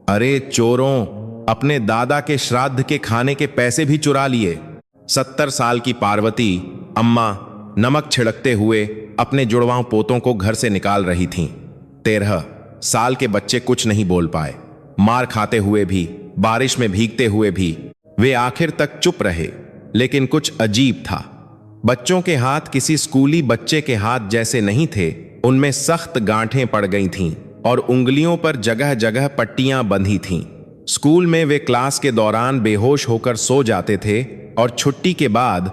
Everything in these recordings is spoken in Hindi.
अरे चोरों, अपने दादा के श्राद्ध के खाने के पैसे भी चुरा लिए। 70 साल की पार्वती अम्मा नमक छिड़कते हुए अपने जुड़वां पोतों को घर से निकाल रही थीं। 13 साल के बच्चे कुछ नहीं बोल पाए। मार खाते हुए भी, बारिश में भीगते हुए भी वे आखिर तक चुप रहे। लेकिन कुछ अजीब था। बच्चों के हाथ किसी स्कूली बच्चे के हाथ जैसे नहीं थे। उनमें सख्त गांठें पड़ गई थीं और उंगलियों पर जगह जगह पट्टियां बंधी थीं। स्कूल में वे क्लास के दौरान बेहोश होकर सो जाते थे और छुट्टी के बाद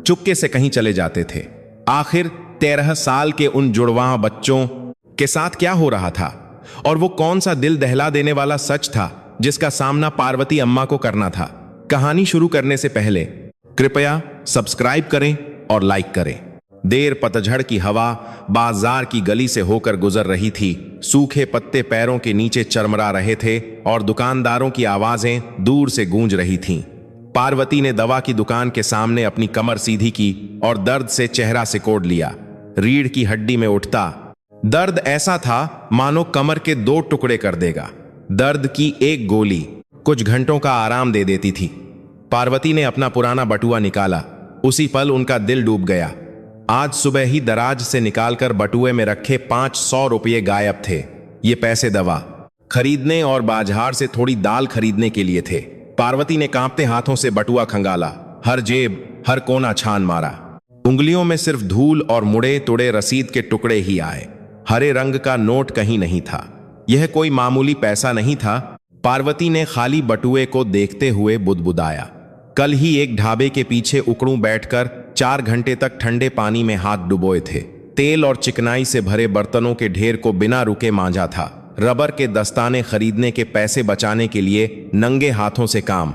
चुपके से कहीं चले जाते थे। आखिर 13 साल के उन जुड़वां बच्चों के साथ क्या हो रहा था, और वो कौन सा दिल दहला देने वाला सच था जिसका सामना पार्वती अम्मा को करना था। कहानी शुरू करने से पहले कृपया सब्सक्राइब करें और लाइक करें। देर पतझड़ की हवा बाजार की गली से होकर गुजर रही थी। सूखे पत्ते पैरों के नीचे चरमरा रहे थे और दुकानदारों की आवाजें दूर से गूंज रही थीं। पार्वती ने दवा की दुकान के सामने अपनी कमर सीधी की और दर्द से चेहरा सिकोड़ लिया। रीढ़ की हड्डी में उठता दर्द ऐसा था मानो कमर के 2 टुकड़े कर देगा। दर्द की एक गोली कुछ घंटों का आराम दे देती थी। पार्वती ने अपना पुराना बटुआ निकाला। उसी पल उनका दिल डूब गया। आज सुबह ही दराज से निकालकर बटुए में रखे 500 रुपये गायब थे। ये पैसे दवा खरीदने और बाजार से थोड़ी दाल खरीदने के लिए थे। पार्वती ने कांपते हाथों से बटुआ खंगाला। हर जेब, हर कोना छान मारा। उंगलियों में सिर्फ धूल और मुड़े तुड़े रसीद के टुकड़े ही आए। हरे रंग का नोट कहीं नहीं था। यह कोई मामूली पैसा नहीं था। पार्वती ने खाली बटुए को देखते हुए बुदबुदाया। कल ही एक ढाबे के पीछे उकड़ूं बैठकर 4 घंटे तक ठंडे पानी में हाथ डुबोए थे। तेल और चिकनाई से भरे बर्तनों के ढेर को बिना रुके मांजा था। रबर के दस्ताने खरीदने के पैसे बचाने के लिए नंगे हाथों से काम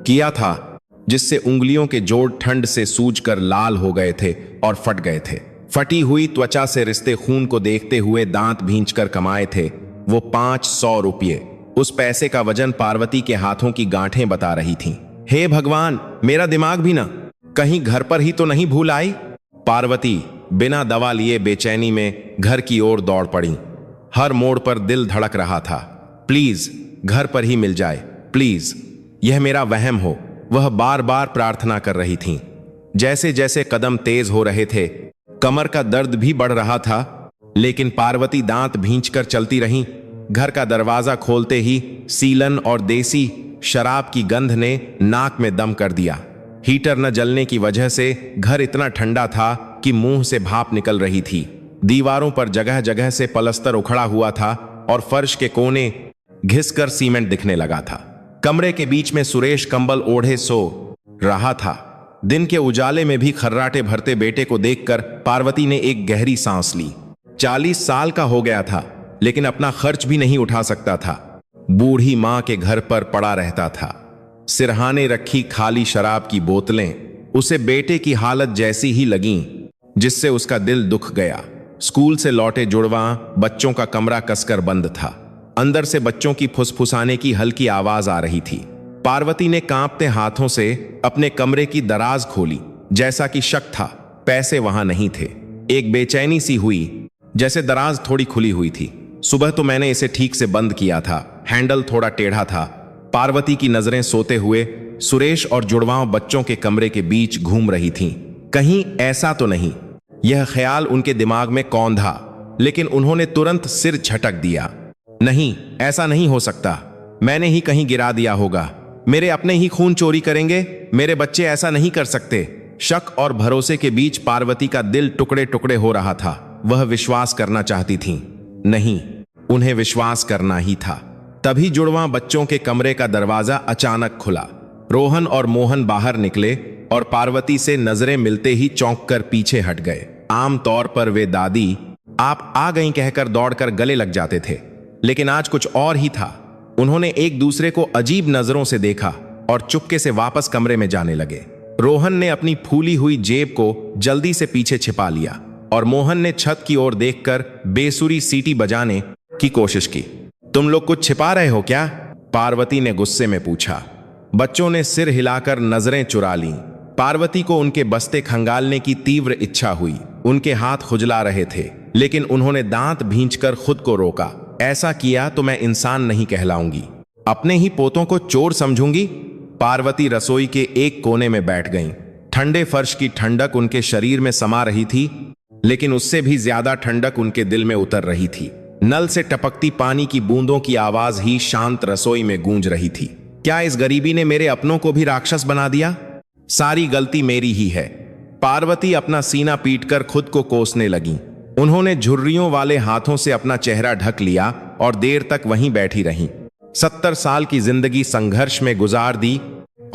किया था, जिससे उंगलियों के जोड़ ठंड से सूजकर लाल हो गए थे और फट गए थे। फटी हुई त्वचा से रिश्ते खून को देखते हुए दांत भींचकर कमाए थे वो 500 रुपये। उस पैसे का वजन पार्वती के हाथों की गांठें बता रही थीं। हे भगवान, मेरा दिमाग भी ना कहीं घर पर ही तो नहीं भूल आई। पार्वती बिना दवा लिए बेचैनी में घर की ओर दौड़ पड़ी। हर मोड़ पर दिल धड़क रहा था। प्लीज घर पर ही मिल जाए, प्लीज, यह मेरा वहम हो, वह बार बार प्रार्थना कर रही थीं। जैसे जैसे कदम तेज हो रहे थे, कमर का दर्द भी बढ़ रहा था, लेकिन पार्वती दांत भींचकर चलती रहीं। घर का दरवाजा खोलते ही सीलन और देसी शराब की गंध ने नाक में दम कर दिया। हीटर न जलने की वजह से घर इतना ठंडा था कि मुंह से भाप निकल रही थी। दीवारों पर जगह जगह से पलस्तर उखड़ा हुआ था और फर्श के कोने घिसकर सीमेंट दिखने लगा था। कमरे के बीच में सुरेश कंबल ओढ़े सो रहा था। दिन के उजाले में भी खर्राटे भरते बेटे को देखकर पार्वती ने एक गहरी सांस ली। 40 साल का हो गया था, लेकिन अपना खर्च भी नहीं उठा सकता था। बूढ़ी मां के घर पर पड़ा रहता था। सिरहाने रखी खाली शराब की बोतलें उसे बेटे की हालत जैसी ही लगीं, जिससे उसका दिल दुख गया। स्कूल से लौटे जुड़वां बच्चों का कमरा कसकर बंद था। अंदर से बच्चों की फुसफुसाने की हल्की आवाज आ रही थी। पार्वती ने कांपते हाथों से अपने कमरे की दराज खोली। जैसा कि शक था, पैसे वहां नहीं थे। एक बेचैनी सी हुई, जैसे दराज थोड़ी खुली हुई थी। सुबह तो मैंने इसे ठीक से बंद किया था, हैंडल थोड़ा टेढ़ा था। पार्वती की नजरें सोते हुए सुरेश और जुड़वां बच्चों के कमरे के बीच घूम रही थीं। कहीं ऐसा तो नहीं, यह ख्याल उनके दिमाग में कौंधा, लेकिन उन्होंने तुरंत सिर झटक दिया। नहीं, ऐसा नहीं हो सकता। मैंने ही कहीं गिरा दिया होगा। मेरे अपने ही खून चोरी करेंगे। मेरे बच्चे ऐसा नहीं कर सकते। शक और भरोसे के बीच पार्वती का दिल टुकड़े टुकड़े हो रहा था। वह विश्वास करना चाहती थीं। नहीं, उन्हें विश्वास करना ही था। तभी जुड़वां बच्चों के कमरे का दरवाजा अचानक खुला। रोहन और मोहन बाहर निकले और पार्वती से नजरें मिलते ही चौंक कर पीछे हट गए। आमतौर पर वे दादी आप आ गईं कहकर दौड़कर गले लग जाते थे, लेकिन आज कुछ और ही था। उन्होंने एक दूसरे को अजीब नजरों से देखा और चुपके से वापस कमरे में जाने लगे। रोहन ने अपनी फूली हुई जेब को जल्दी से पीछे छिपा लिया और मोहन ने छत की ओर देखकर बेसुरी सीटी बजाने की कोशिश की। तुम लोग कुछ छिपा रहे हो क्या? पार्वती ने गुस्से में पूछा। बच्चों ने सिर हिलाकर नजरें चुरा लीं। पार्वती को उनके बस्ते खंगालने की तीव्र इच्छा हुई। उनके हाथ खुजला रहे थे, लेकिन उन्होंने दांत भींचकर खुद को रोका। ऐसा किया तो मैं इंसान नहीं कहलाऊंगी। अपने ही पोतों को चोर समझूंगी? पार्वती रसोई के एक कोने में बैठ गईं। ठंडे फर्श की ठंडक उनके शरीर में समा रही थी, लेकिन उससे भी ज्यादा ठंडक उनके दिल में उतर रही थी। नल से टपकती पानी की बूंदों की आवाज ही शांत रसोई में गूंज रही थी। क्या इस गरीबी ने मेरे अपनों को भी राक्षस बना दिया? सारी गलती मेरी ही है। पार्वती अपना सीना पीटकर खुद को कोसने लगी। उन्होंने झुर्रियों वाले हाथों से अपना चेहरा ढक लिया और देर तक वहीं बैठी रहीं। 70 साल की जिंदगी संघर्ष में गुजार दी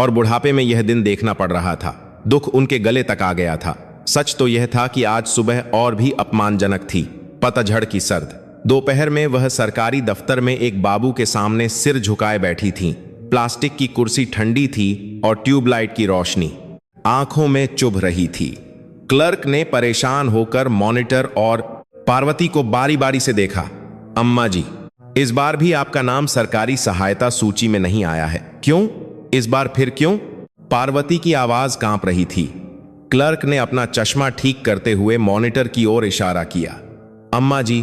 और बुढ़ापे में यह दिन देखना पड़ रहा था। दुख उनके गले तक आ गया था। सच तो यह था कि आज सुबह और भी अपमानजनक थी। पतझड़ की सर्द दोपहर में वह सरकारी दफ्तर में एक बाबू के सामने सिर झुकाए बैठी थीं। प्लास्टिक की कुर्सी ठंडी थी और ट्यूबलाइट की रोशनी आंखों में चुभ रही थी। क्लर्क ने परेशान होकर मॉनिटर और पार्वती को बारी बारी से देखा। अम्मा जी, इस बार भी आपका नाम सरकारी सहायता सूची में नहीं आया है। क्यों? इस बार फिर क्यों? पार्वती की आवाज कांप रही थी। क्लर्क ने अपना चश्मा ठीक करते हुए मॉनिटर की ओर इशारा किया। अम्मा जी,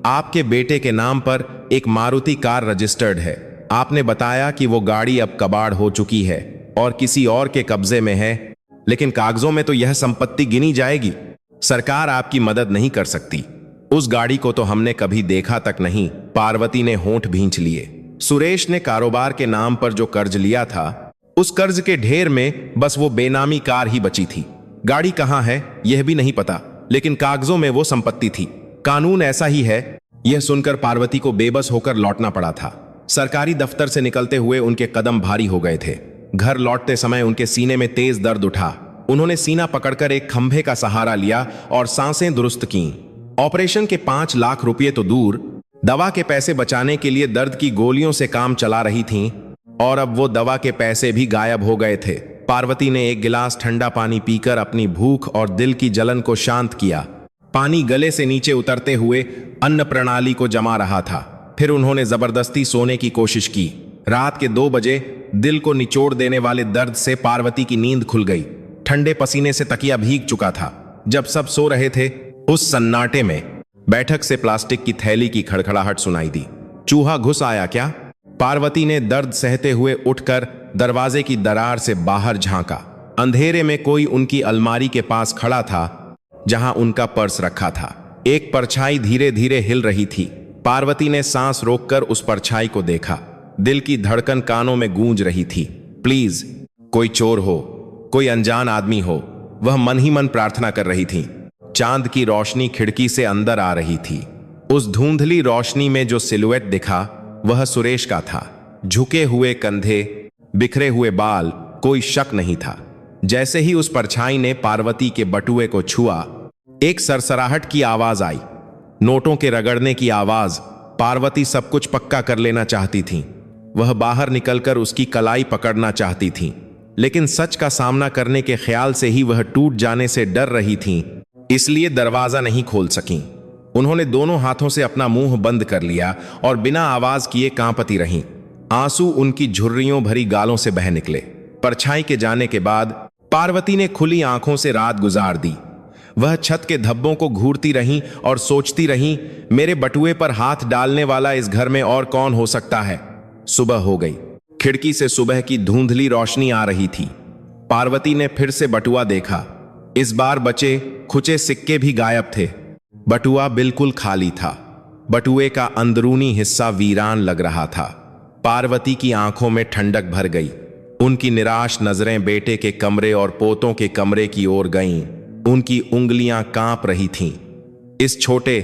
आपके बेटे के नाम पर एक मारुति कार रजिस्टर्ड है। आपने बताया कि वो गाड़ी अब कबाड़ हो चुकी है और किसी और के कब्जे में है, लेकिन कागजों में तो यह संपत्ति गिनी जाएगी। सरकार आपकी मदद नहीं कर सकती। उस गाड़ी को तो हमने कभी देखा तक नहीं। पार्वती ने होंठ भींच लिए। सुरेश ने कारोबार के नाम पर जो कर्ज लिया था, उस कर्ज के ढेर में बस वो बेनामी कार ही बची थी। गाड़ी कहां है यह भी नहीं पता, लेकिन कागजों में वो संपत्ति थी। कानून ऐसा ही है। यह सुनकर पार्वती को बेबस होकर लौटना पड़ा था। सरकारी दफ्तर से निकलते हुए उनके कदम भारी हो गए थे। घर लौटते समय उनके सीने में तेज दर्द उठा। उन्होंने सीना पकड़कर एक खंभे का सहारा लिया और सांसें दुरुस्त कीं। ऑपरेशन के 5 लाख रुपए तो दूर, दवा के पैसे बचाने के लिए दर्द की गोलियों से काम चला रही थीं, और अब वो दवा के पैसे भी गायब हो गए थे। पार्वती ने एक गिलास ठंडा पानी पीकर अपनी भूख और दिल की जलन को शांत किया। पानी गले से नीचे उतरते हुए अन्न प्रणाली को जमा रहा था। फिर उन्होंने जबरदस्ती सोने की कोशिश की। रात के 2 बजे दिल को निचोड़ देने वाले दर्द से पार्वती की नींद खुल गई। ठंडे पसीने से तकिया भीग चुका था। जब सब सो रहे थे, उस सन्नाटे में बैठक से प्लास्टिक की थैली की खड़खड़ाहट सुनाई दी। चूहा घुस आया क्या? पार्वती ने दर्द सहते हुए उठकर दरवाजे की दरार से बाहर झांका। अंधेरे में कोई उनकी अलमारी के पास खड़ा था, जहां उनका पर्स रखा था। एक परछाई धीरे धीरे हिल रही थी। पार्वती ने सांस रोककर उस परछाई को देखा। दिल की धड़कन कानों में गूंज रही थी। प्लीज, कोई चोर हो, कोई अनजान आदमी हो, वह मन ही मन प्रार्थना कर रही थी। चांद की रोशनी खिड़की से अंदर आ रही थी। उस धुंधली रोशनी में जो सिलुएट दिखा, वह सुरेश का था। झुके हुए कंधे, बिखरे हुए बाल, कोई शक नहीं था। जैसे ही उस परछाई ने पार्वती के बटुए को छुआ, एक सरसराहट की आवाज आई। नोटों के रगड़ने की आवाज। पार्वती सब कुछ पक्का कर लेना चाहती थी। वह बाहर निकलकर उसकी कलाई पकड़ना चाहती थी, लेकिन सच का सामना करने के ख्याल से ही वह टूट जाने से डर रही थी, इसलिए दरवाजा नहीं खोल सकीं। उन्होंने दोनों हाथों से अपना मुंह बंद कर लिया और बिना आवाज किए कांपती रहीं। आंसू उनकी झुर्रियों भरी गालों से बह निकले। परछाई के जाने के बाद पार्वती ने खुली आंखों से रात गुजार दी। वह छत के धब्बों को घूरती रहीं और सोचती रहीं, मेरे बटुए पर हाथ डालने वाला इस घर में और कौन हो सकता है। सुबह हो गई। खिड़की से सुबह की धुंधली रोशनी आ रही थी। पार्वती ने फिर से बटुआ देखा। इस बार बचे खुचे सिक्के भी गायब थे। बटुआ बिल्कुल खाली था। बटुए का अंदरूनी हिस्सा वीरान लग रहा था। पार्वती की आंखों में ठंडक भर गई। उनकी निराश नजरें बेटे के कमरे और पोतों के कमरे की ओर गईं। उनकी उंगलियां कांप रही थीं। इस छोटे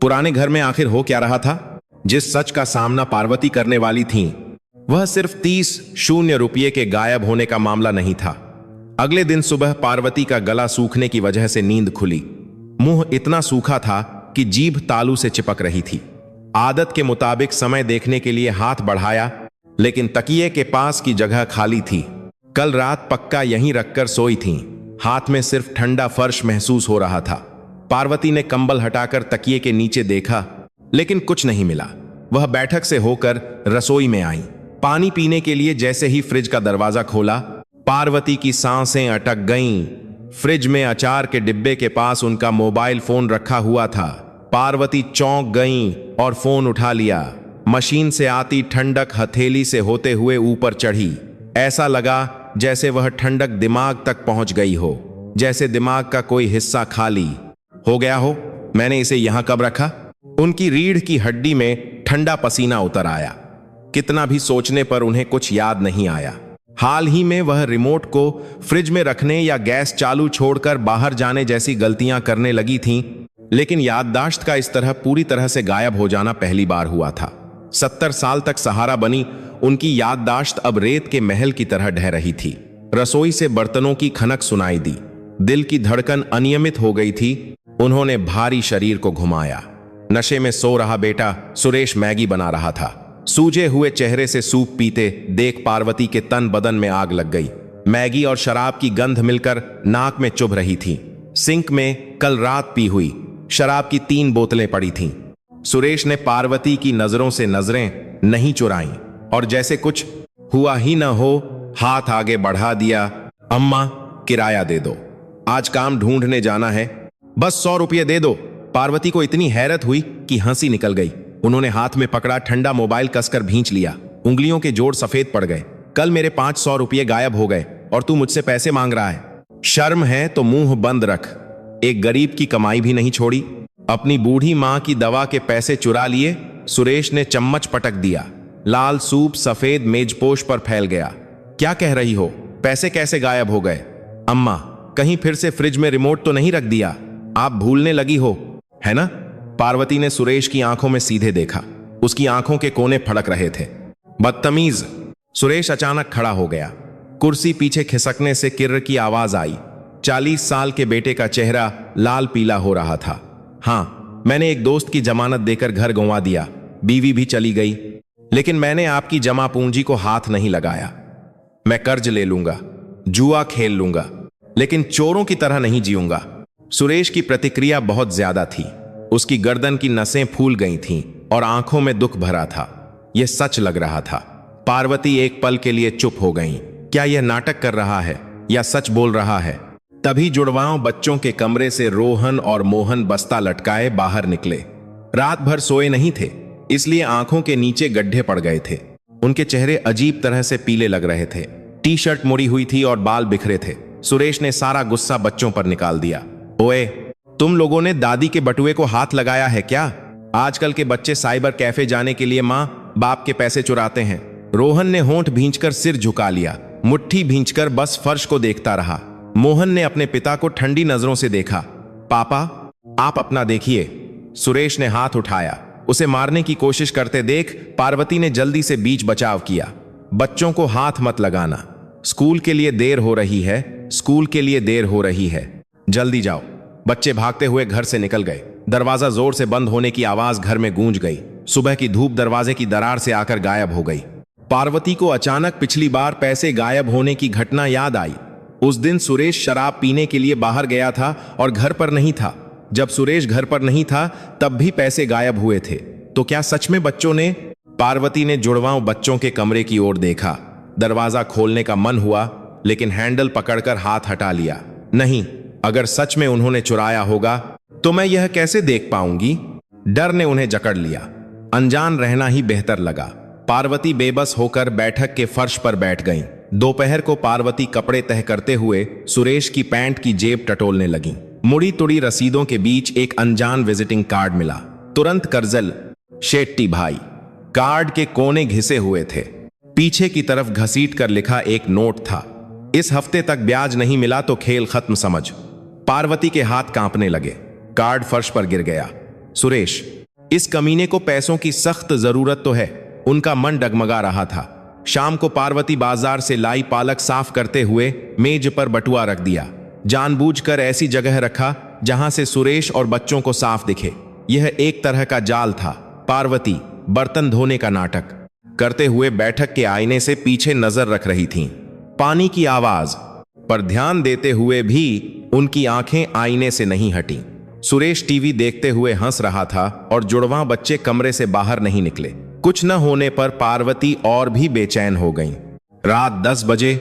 पुराने घर में आखिर हो क्या रहा था? जिस सच का सामना पार्वती करने वाली थीं, वह सिर्फ 30 रुपये के गायब होने का मामला नहीं था। अगले दिन सुबह पार्वती का गला सूखने की वजह से नींद खुली। मुंह इतना सूखा था कि जीभ तालू से चिपक रही थी। आदत के मुताबिक समय देखने के लिए हाथ बढ़ाया, लेकिन तकिए के पास की जगह खाली थी। कल रात पक्का यहीं रखकर सोई थीं। हाथ में सिर्फ ठंडा फर्श महसूस हो रहा था। पार्वती ने कंबल हटाकर तकिए के नीचे देखा, लेकिन कुछ नहीं मिला। वह बैठक से होकर रसोई में आई। पानी पीने के लिए जैसे ही फ्रिज का दरवाजा खोला, पार्वती की सांसें अटक गईं। फ्रिज में अचार के डिब्बे के पास उनका मोबाइल फोन रखा हुआ था। पार्वती चौंक गईं और फोन उठा लिया। मशीन से आती ठंडक हथेली से होते हुए ऊपर चढ़ी। ऐसा लगा जैसे वह ठंडक दिमाग तक पहुंच गई हो, जैसे दिमाग का कोई हिस्सा खाली हो गया हो। मैंने इसे यहां कब रखा? उनकी रीढ़ की हड्डी में ठंडा पसीना उतर आया। कितना भी सोचने पर उन्हें कुछ याद नहीं आया। हाल ही में वह रिमोट को फ्रिज में रखने या गैस चालू छोड़कर बाहर जाने जैसी गलतियां करने लगी थीं, लेकिन याददाश्त का इस तरह पूरी तरह से गायब हो जाना पहली बार हुआ था। 70 साल तक सहारा बनी उनकी याददाश्त अब रेत के महल की तरह ढह रही थी। रसोई से बर्तनों की खनक सुनाई दी। दिल की धड़कन अनियमित हो गई थी। उन्होंने भारी शरीर को घुमाया। नशे में सो रहा बेटा सुरेश मैगी बना रहा था। सूजे हुए चेहरे से सूप पीते देख पार्वती के तन बदन में आग लग गई। मैगी और शराब की गंध मिलकर नाक में चुभ रही थी। सिंक में कल रात पी हुई शराब की 3 बोतलें पड़ी थीं। सुरेश ने पार्वती की नजरों से नजरें नहीं चुराईं और जैसे कुछ हुआ ही न हो हाथ आगे बढ़ा दिया। अम्मा, किराया दे दो, आज काम ढूंढने जाना है, बस 100 रुपये दे दो। पार्वती को इतनी हैरत हुई कि हंसी निकल गई। उन्होंने हाथ में पकड़ा ठंडा मोबाइल कसकर भींच लिया। उंगलियों के जोड़ सफेद पड़ गए। कल मेरे 500 रुपये गायब हो गए और तू मुझसे पैसे मांग रहा है? शर्म है तो मुंह बंद रख। एक गरीब की कमाई भी नहीं छोड़ी। अपनी बूढ़ी मां की दवा के पैसे चुरा लिए। सुरेश ने चम्मच पटक दिया। लाल सूप सफेद मेजपोश पर फैल गया। क्या कह रही हो? पैसे कैसे गायब हो गए? अम्मा, कहीं फिर से फ्रिज में रिमोट तो नहीं रख दिया? आप भूलने लगी हो, है ना? पार्वती ने सुरेश की आंखों में सीधे देखा। उसकी आंखों के कोने फड़क रहे थे। बदतमीज! सुरेश अचानक खड़ा हो गया। कुर्सी पीछे खिसकने से किर्र की आवाज आई। 40 साल के बेटे का चेहरा लाल पीला हो रहा था। हाँ, मैंने एक दोस्त की जमानत देकर घर गंवा दिया, बीवी भी चली गई, लेकिन मैंने आपकी जमा पूंजी को हाथ नहीं लगाया। मैं कर्ज ले लूंगा, जुआ खेल लूंगा, लेकिन चोरों की तरह नहीं जीऊंगा। सुरेश की प्रतिक्रिया बहुत ज्यादा थी। उसकी गर्दन की नसें फूल गई थीं और आंखों में दुख भरा था। यह सच लग रहा था। पार्वती एक पल के लिए चुप हो गईं। क्या यह नाटक कर रहा है या सच बोल रहा है? तभी जुड़वाओं बच्चों के कमरे से रोहन और मोहन बस्ता लटकाए बाहर निकले। रात भर सोए नहीं थे, इसलिए आंखों के नीचे गड्ढे पड़ गए थे। उनके चेहरे अजीब तरह से पीले लग रहे थे। टी शर्ट मुड़ी हुई थी और बाल बिखरे थे। सुरेश ने सारा गुस्सा बच्चों पर निकाल दिया। ओए, तुम लोगों ने दादी के बटुए को हाथ लगाया है क्या? आजकल के बच्चे साइबर कैफे जाने के लिए माँ बाप के पैसे चुराते हैं। रोहन ने होंठ भींचकर सिर झुका लिया। मुट्ठी भींचकर बस फर्श को देखता रहा। मोहन ने अपने पिता को ठंडी नजरों से देखा। पापा, आप अपना देखिए। सुरेश ने हाथ उठाया। उसे मारने की कोशिश करते देख पार्वती ने जल्दी से बीच बचाव किया। बच्चों को हाथ मत लगाना। स्कूल के लिए देर हो रही है, स्कूल के लिए देर हो रही है, जल्दी जाओ। बच्चे भागते हुए घर से निकल गए। दरवाजा जोर से बंद होने की आवाज घर में गूंज गई। सुबह की धूप दरवाजे की दरार से आकर गायब हो गई। पार्वती को अचानक पिछली बार पैसे गायब होने की घटना याद आई। उस दिन सुरेश शराब पीने के लिए बाहर गया था और घर पर नहीं था। जब सुरेश घर पर नहीं था तब भी पैसे गायब हुए थे। तो क्या सच में बच्चों ने? पार्वती ने जुड़वाओं बच्चों के कमरे की ओर देखा। दरवाजा खोलने का मन हुआ, लेकिन हैंडल पकड़कर हाथ हटा लिया। नहीं, अगर सच में उन्होंने चुराया होगा तो मैं यह कैसे देख पाऊंगी? डर ने उन्हें जकड़ लिया। अनजान रहना ही बेहतर लगा। पार्वती बेबस होकर बैठक के फर्श पर बैठ गईं। दोपहर को पार्वती कपड़े तह करते हुए सुरेश की पैंट की जेब टटोलने लगी। मुड़ी तुड़ी रसीदों के बीच एक अनजान विजिटिंग कार्ड मिला। तुरंत कर्जल शेट्टी भाई। कार्ड के कोने घिसे हुए थे। पीछे की तरफ घसीट कर लिखा एक नोट था। इस हफ्ते तक ब्याज नहीं मिला तो खेल खत्म समझ। पार्वती के हाथ कांपने लगे। कार्ड फर्श पर गिर गया। सुरेश, इस कमीने को पैसों की सख्त जरूरत तो है। उनका मन डगमगा रहा था। शाम को पार्वती बाजार से लाई पालक साफ करते हुए मेज पर बटुआ रख दिया। जानबूझकर ऐसी जगह रखा जहां से सुरेश और बच्चों को साफ दिखे। यह एक तरह का जाल था। पार्वती बर्तन धोने का नाटक करते हुए बैठक के आईने से पीछे नजर रख रही थीं। पानी की आवाज पर ध्यान देते हुए भी उनकी आंखें आईने से नहीं हटी। सुरेश टीवी देखते हुए हंस रहा था और जुड़वां बच्चे कमरे से बाहर नहीं निकले। कुछ न होने पर पार्वती और भी बेचैन हो गईं। रात 10 बजे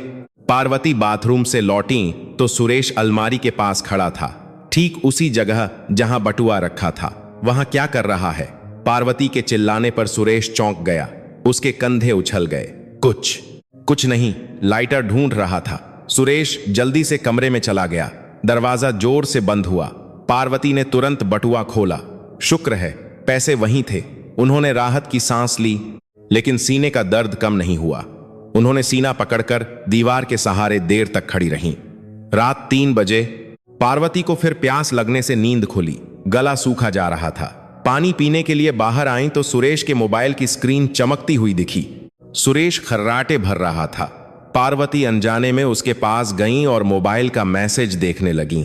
पार्वती बाथरूम से लौटी तो सुरेश अलमारी के पास खड़ा था, ठीक उसी जगह जहां बटुआ रखा था। वहां क्या कर रहा है? पार्वती के चिल्लाने पर सुरेश चौंक गया। उसके कंधे उछल गए। कुछ नहीं, लाइटर ढूंढ रहा था। सुरेश जल्दी से कमरे में चला गया। दरवाजा जोर से बंद हुआ। पार्वती ने तुरंत बटुआ खोला। शुक्र है पैसे वहीं थे। उन्होंने राहत की सांस ली, लेकिन सीने का दर्द कम नहीं हुआ। उन्होंने सीना पकड़कर दीवार के सहारे देर तक खड़ी रहीं। रात 3 बजे पार्वती को फिर प्यास लगने से नींद खुली। गला सूखा जा रहा था। पानी पीने के लिए बाहर आई तो सुरेश के मोबाइल की स्क्रीन चमकती हुई दिखी। सुरेश खर्राटे भर रहा था। पार्वती अनजाने में उसके पास गईं और मोबाइल का मैसेज देखने लगीं।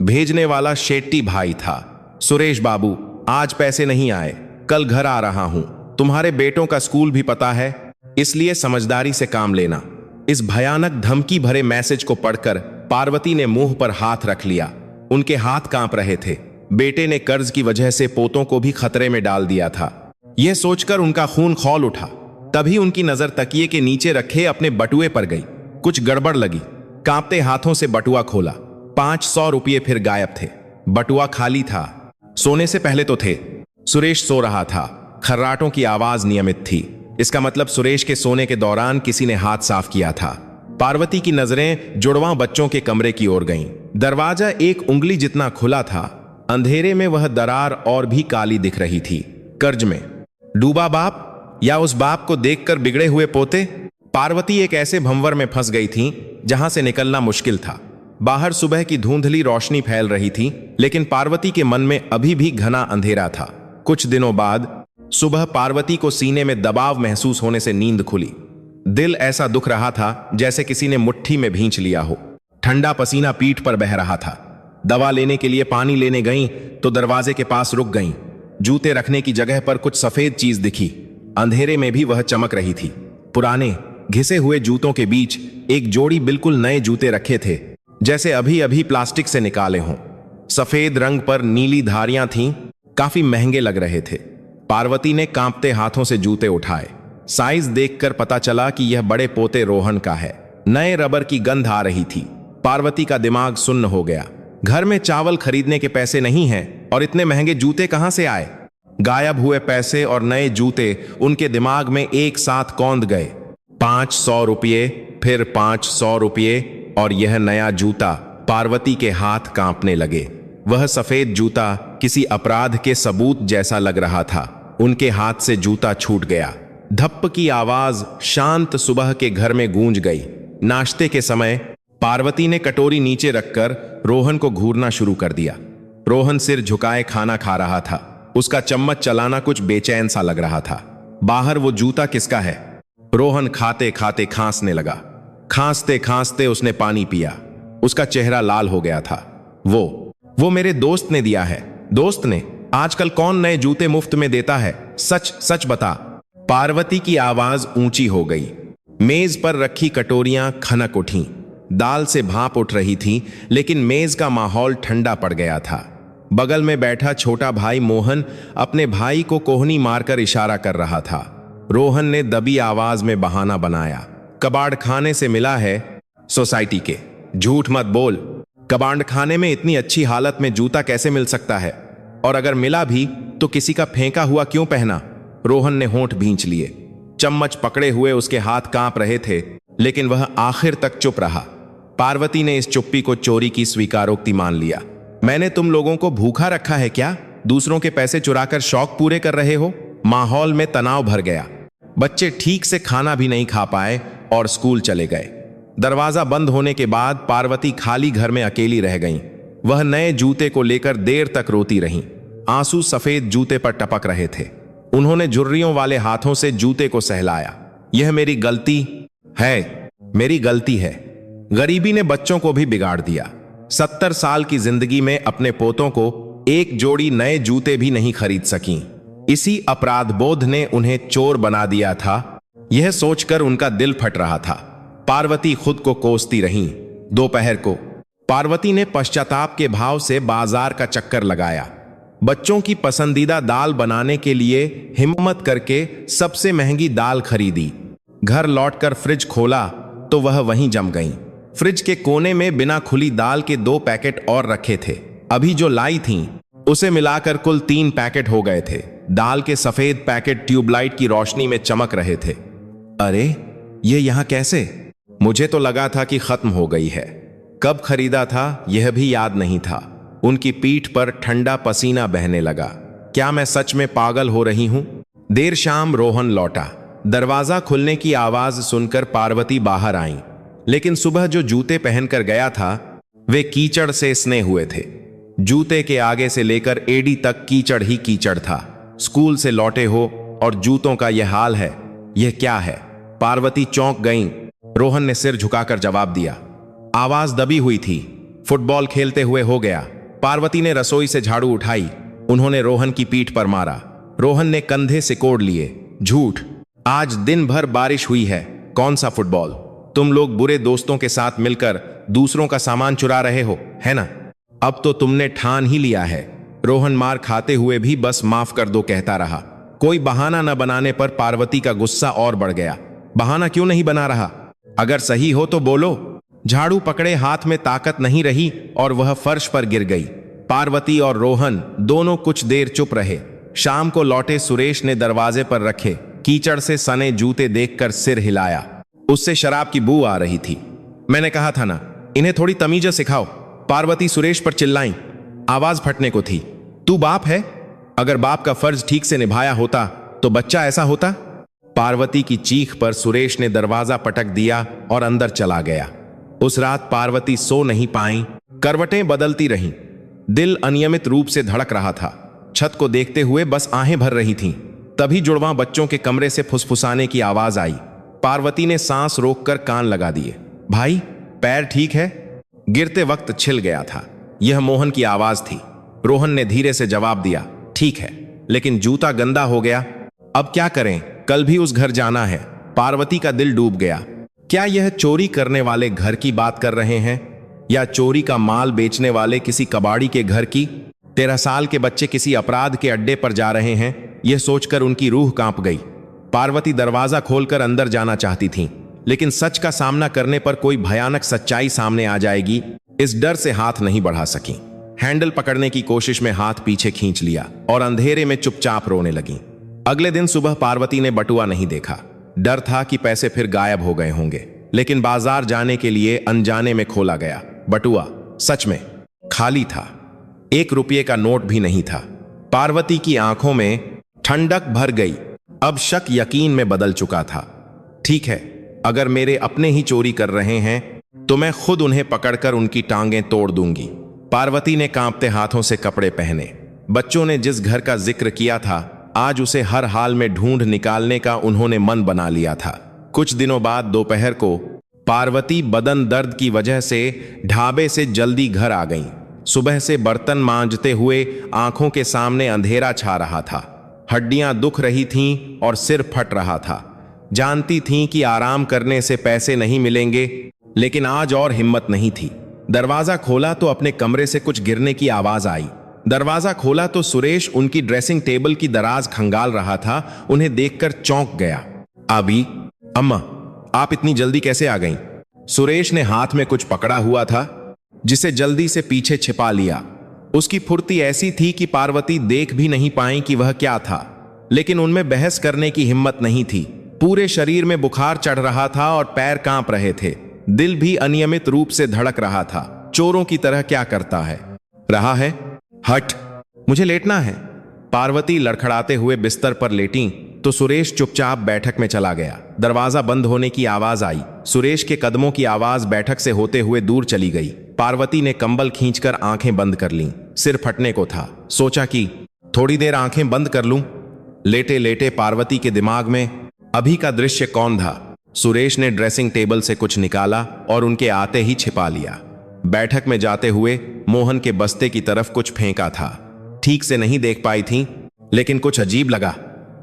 भेजने वाला शेट्टी भाई था। सुरेश बाबू, आज पैसे नहीं आए, कल घर आ रहा हूं। तुम्हारे बेटों का स्कूल भी पता है, इसलिए समझदारी से काम लेना। इस भयानक धमकी भरे मैसेज को पढ़कर पार्वती ने मुंह पर हाथ रख लिया। उनके हाथ कांप रहे थे। बेटे ने कर्ज की वजह से पोतों को भी खतरे में डाल दिया था। यह सोचकर उनका खून खौल उठा। तभी उनकी नजर तकिए के नीचे रखे अपने बटुए पर गई। कुछ गड़बड़ लगी। कांपते हाथों से बटुआ खोला। 500 रुपये फिर गायब थे। बटुआ खाली था। सोने से पहले तो थे। सुरेश सो रहा था। खर्राटों की आवाज नियमित थी। इसका मतलब सुरेश के सोने के दौरान किसी ने हाथ साफ किया था। पार्वती की नजरें जुड़वां बच्चों के कमरे की ओर गईं। दरवाजा 1 उंगली जितना खुला था। अंधेरे में वह दरार और भी काली दिख रही थी। कर्ज में डूबा बाप या उस बाप को देखकर बिगड़े हुए पोते? पार्वती एक ऐसे भंवर में फंस गई थी जहां से निकलना मुश्किल था। बाहर सुबह की धुंधली रोशनी फैल रही थी, लेकिन पार्वती के मन में अभी भी घना अंधेरा था। कुछ दिनों बाद सुबह पार्वती को सीने में दबाव महसूस होने से नींद खुली। दिल ऐसा दुख रहा था जैसे किसी ने मुट्ठी में भींच लिया हो। ठंडा पसीना पीठ पर बह रहा था। दवा लेने के लिए पानी लेने गईं तो दरवाजे के पास रुक गईं। जूते रखने की जगह पर कुछ सफेद चीज दिखी। अंधेरे में भी वह चमक रही थी। पुराने घिसे हुए जूतों के बीच एक जोड़ी बिल्कुल नए जूते रखे थे, जैसे अभी अभी प्लास्टिक से निकाले हों। सफेद रंग पर नीली धारियां थीं। काफी महंगे लग रहे थे। पार्वती ने कांपते हाथों से जूते उठाए। साइज देखकर पता चला कि यह बड़े पोते रोहन का है। नए रबर की गंध आ रही थी। पार्वती का दिमाग सुन्न हो गया। घर में चावल खरीदने के पैसे नहीं हैं और इतने महंगे जूते कहां से आए? गायब हुए पैसे और नए जूते उनके दिमाग में एक साथ कौंध गए। 500 रुपये, फिर 500 रुपये और यह नया जूता। पार्वती के हाथ कांपने लगे। वह सफेद जूता किसी अपराध के सबूत जैसा लग रहा था। उनके हाथ से जूता छूट गया। धप्प की आवाज शांत सुबह के घर में गूंज गई। नाश्ते के समय पार्वती ने कटोरी नीचे रखकर रोहन को घूरना शुरू कर दिया। रोहन सिर झुकाए खाना खा रहा था। उसका चम्मच चलाना कुछ बेचैन सा लग रहा था। बाहर वो जूता किसका है? रोहन खाते खाते खांसने लगा। खांसते खांसते उसने पानी पिया। उसका चेहरा लाल हो गया था। वो मेरे दोस्त ने दिया है। दोस्त ने? आजकल कौन नए जूते मुफ्त में देता है? सच सच बता। पार्वती की आवाज ऊंची हो गई। मेज पर रखी कटोरियां खनक उठीं। दाल से भाप उठ रही थी, लेकिन मेज का माहौल ठंडा पड़ गया था। बगल में बैठा छोटा भाई मोहन अपने भाई को कोहनी मारकर इशारा कर रहा था। रोहन ने दबी आवाज में बहाना बनाया। कबाड़ खाने से मिला है, सोसाइटी के। झूठ मत बोल। कबाड़ खाने में इतनी अच्छी हालत में जूता कैसे मिल सकता है? और अगर मिला भी तो किसी का फेंका हुआ क्यों पहना? रोहन ने होंठ भींच लिए। चम्मच पकड़े हुए उसके हाथ कांप रहे थे, लेकिन वह आखिर तक चुप रहा। पार्वती ने इस चुप्पी को चोरी की स्वीकारोक्ति मान लिया। मैंने तुम लोगों को भूखा रखा है क्या? दूसरों के पैसे चुराकर शौक पूरे कर रहे हो? माहौल में तनाव भर गया। बच्चे ठीक से खाना भी नहीं खा पाए और स्कूल चले गए। दरवाजा बंद होने के बाद पार्वती खाली घर में अकेली रह गईं। वह नए जूते को लेकर देर तक रोती रहीं। आंसू सफेद जूते पर टपक रहे थे। उन्होंने झुर्रियों वाले हाथों से जूते को सहलाया। यह मेरी गलती है, मेरी गलती है। गरीबी ने बच्चों को भी बिगाड़ दिया। 70 साल की जिंदगी में अपने पोतों को एक जोड़ी नए जूते भी नहीं खरीद सकी। इसी अपराध बोध ने उन्हें चोर बना दिया था। यह सोचकर उनका दिल फट रहा था। पार्वती खुद को कोसती रहीं। दोपहर को पार्वती ने पश्चाताप के भाव से बाजार का चक्कर लगाया। बच्चों की पसंदीदा दाल बनाने के लिए हिम्मत करके सबसे महंगी दाल खरीदी। घर लौटकर फ्रिज खोला तो वह वहीं जम गईं। फ्रिज के कोने में बिना खुली दाल के 2 पैकेट और रखे थे। अभी जो लाई थीं उसे मिलाकर कुल 3 पैकेट हो गए थे। दाल के सफेद पैकेट ट्यूबलाइट की रोशनी में चमक रहे थे। अरे ये यहां कैसे? मुझे तो लगा था कि खत्म हो गई है। कब खरीदा था यह भी याद नहीं था। उनकी पीठ पर ठंडा पसीना बहने लगा। क्या मैं सच में पागल हो रही हूं? देर शाम रोहन लौटा। दरवाजा खुलने की आवाज सुनकर पार्वती बाहर आई, लेकिन सुबह जो जूते पहनकर गया था वे कीचड़ से सने हुए थे। जूते के आगे से लेकर एड़ी तक कीचड़ ही कीचड़ था। स्कूल से लौटे हो और जूतों का यह हाल है, यह क्या है? पार्वती चौंक गई। रोहन ने सिर झुकाकर जवाब दिया। आवाज दबी हुई थी। फुटबॉल खेलते हुए हो गया। पार्वती ने रसोई से झाड़ू उठाई। उन्होंने रोहन की पीठ पर मारा। रोहन ने कंधे सिकोड़ लिए। झूठ, आज दिन भर बारिश हुई है। कौन सा फुटबॉल? तुम लोग बुरे दोस्तों के साथ मिलकर दूसरों का सामान चुरा रहे हो, है ना? अब तो तुमने ठान ही लिया है। रोहन मार खाते हुए भी बस माफ कर दो कहता रहा। कोई बहाना न बनाने पर पार्वती का गुस्सा और बढ़ गया। बहाना क्यों नहीं बना रहा? अगर सही हो तो बोलो। झाड़ू पकड़े हाथ में ताकत नहीं रही और वह फर्श पर गिर गई। पार्वती और रोहन दोनों कुछ देर चुप रहे। शाम को लौटे सुरेश ने दरवाजे पर रखे कीचड़ से सने जूते देखकर सिर हिलाया। उससे शराब की बू आ रही थी। मैंने कहा था ना, इन्हें थोड़ी तमीज सिखाओ। पार्वती सुरेश पर चिल्लाई। आवाज फटने को थी। तू बाप है? अगर बाप का फर्ज ठीक से निभाया होता तो बच्चा ऐसा होता? पार्वती की चीख पर सुरेश ने दरवाजा पटक दिया और अंदर चला गया। उस रात पार्वती सो नहीं पाई। करवटें बदलती रहीं। दिल अनियमित रूप से धड़क रहा था। छत को देखते हुए बस आहें भर रही थीं। तभी जुड़वां बच्चों के कमरे से फुसफुसाने की आवाज आई। पार्वती ने सांस रोककर कान लगा दिए। भाई, पैर ठीक है? गिरते वक्त छिल गया था। यह मोहन की आवाज थी। रोहन ने धीरे से जवाब दिया, ठीक है, लेकिन जूता गंदा हो गया। अब क्या करें? कल भी उस घर जाना है। पार्वती का दिल डूब गया। क्या यह चोरी करने वाले घर की बात कर रहे हैं या चोरी का माल बेचने वाले किसी कबाड़ी के घर की? 13 साल के बच्चे किसी अपराध के अड्डे पर जा रहे हैं, यह सोचकर उनकी रूह कांप गई। पार्वती दरवाजा खोलकर अंदर जाना चाहती थीं, लेकिन सच का सामना करने पर कोई भयानक सच्चाई सामने आ जाएगी, इस डर से हाथ नहीं बढ़ा सकी। हैंडल पकड़ने की कोशिश में हाथ पीछे खींच लिया और अंधेरे में चुपचाप रोने लगी। अगले दिन सुबह पार्वती ने बटुआ नहीं देखा। डर था कि पैसे फिर गायब हो गए होंगे, लेकिन बाजार जाने के लिए अनजाने में खोला गया। बटुआ सच में खाली था। 1 रुपये का नोट भी नहीं था। पार्वती की आंखों में ठंडक भर गई। अब शक यकीन में बदल चुका था। ठीक है, अगर मेरे अपने ही चोरी कर रहे हैं तो मैं खुद उन्हें पकड़कर उनकी टांगें तोड़ दूंगी। पार्वती ने कांपते हाथों से कपड़े पहने। बच्चों ने जिस घर का जिक्र किया था, आज उसे हर हाल में ढूंढ निकालने का उन्होंने मन बना लिया था। कुछ दिनों बाद दोपहर को पार्वती बदन दर्द की वजह से ढाबे से जल्दी घर आ गईं। सुबह से बर्तन मांजते हुए आंखों के सामने अंधेरा छा रहा था। हड्डियां दुख रही थीं और सिर फट रहा था। जानती थीं कि आराम करने से पैसे नहीं मिलेंगे, लेकिन आज और हिम्मत नहीं थी। दरवाजा खोला तो अपने कमरे से कुछ गिरने की आवाज आई। दरवाजा खोला तो सुरेश उनकी ड्रेसिंग टेबल की दराज खंगाल रहा था। उन्हें देखकर चौंक गया। अभी अम्मा, आप इतनी जल्दी कैसे आ गईं? सुरेश ने हाथ में कुछ पकड़ा हुआ था, जिसे जल्दी से पीछे छिपा लिया। उसकी फुर्ती ऐसी थी कि पार्वती देख भी नहीं पाई कि वह क्या था, लेकिन उनमें बहस करने की हिम्मत नहीं थी। पूरे शरीर में बुखार चढ़ रहा था और पैर कांप रहे थे। दिल भी अनियमित रूप से धड़क रहा था। चोरों की तरह क्या करता है रहा है? हट, मुझे लेटना है। पार्वती लड़खड़ाते हुए बिस्तर पर लेटी तो सुरेश चुपचाप बैठक में चला गया। दरवाजा बंद होने की आवाज आई। सुरेश के कदमों की आवाज बैठक से होते हुए दूर चली गई। पार्वती ने कंबल खींचकर आंखें बंद कर लीं। सिर फटने को था। सोचा कि थोड़ी देर आंखें बंद कर लूं। लेटे लेटे पार्वती के दिमाग में अभी का दृश्य कौन था? सुरेश ने ड्रेसिंग टेबल से कुछ निकाला और उनके आते ही छिपा लिया। बैठक में जाते हुए मोहन के बस्ते की तरफ कुछ फेंका था। ठीक से नहीं देख पाई थी, लेकिन कुछ अजीब लगा।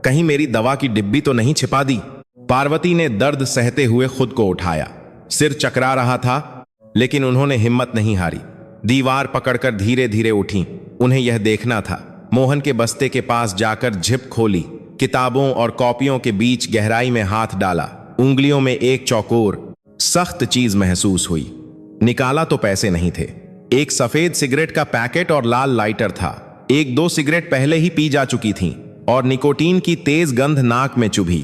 कहीं मेरी दवा की डिब्बी तो नहीं छिपा दी? पार्वती ने दर्द सहते हुए खुद को उठाया। सिर चकरा रहा था, लेकिन उन्होंने हिम्मत नहीं हारी। दीवार पकड़कर धीरे धीरे उठी। उन्हें यह देखना था। मोहन के बस्ते के पास जाकर झिप खोली। किताबों और कॉपियों के बीच गहराई में हाथ डाला। उंगलियों में एक चौकोर सख्त चीज महसूस हुई। निकाला तो पैसे नहीं थे। एक सफेद सिगरेट का पैकेट और लाल लाइटर था। 1-2 सिगरेट पहले ही पी जा चुकी थीं। और निकोटीन की तेज गंध नाक में चुभी।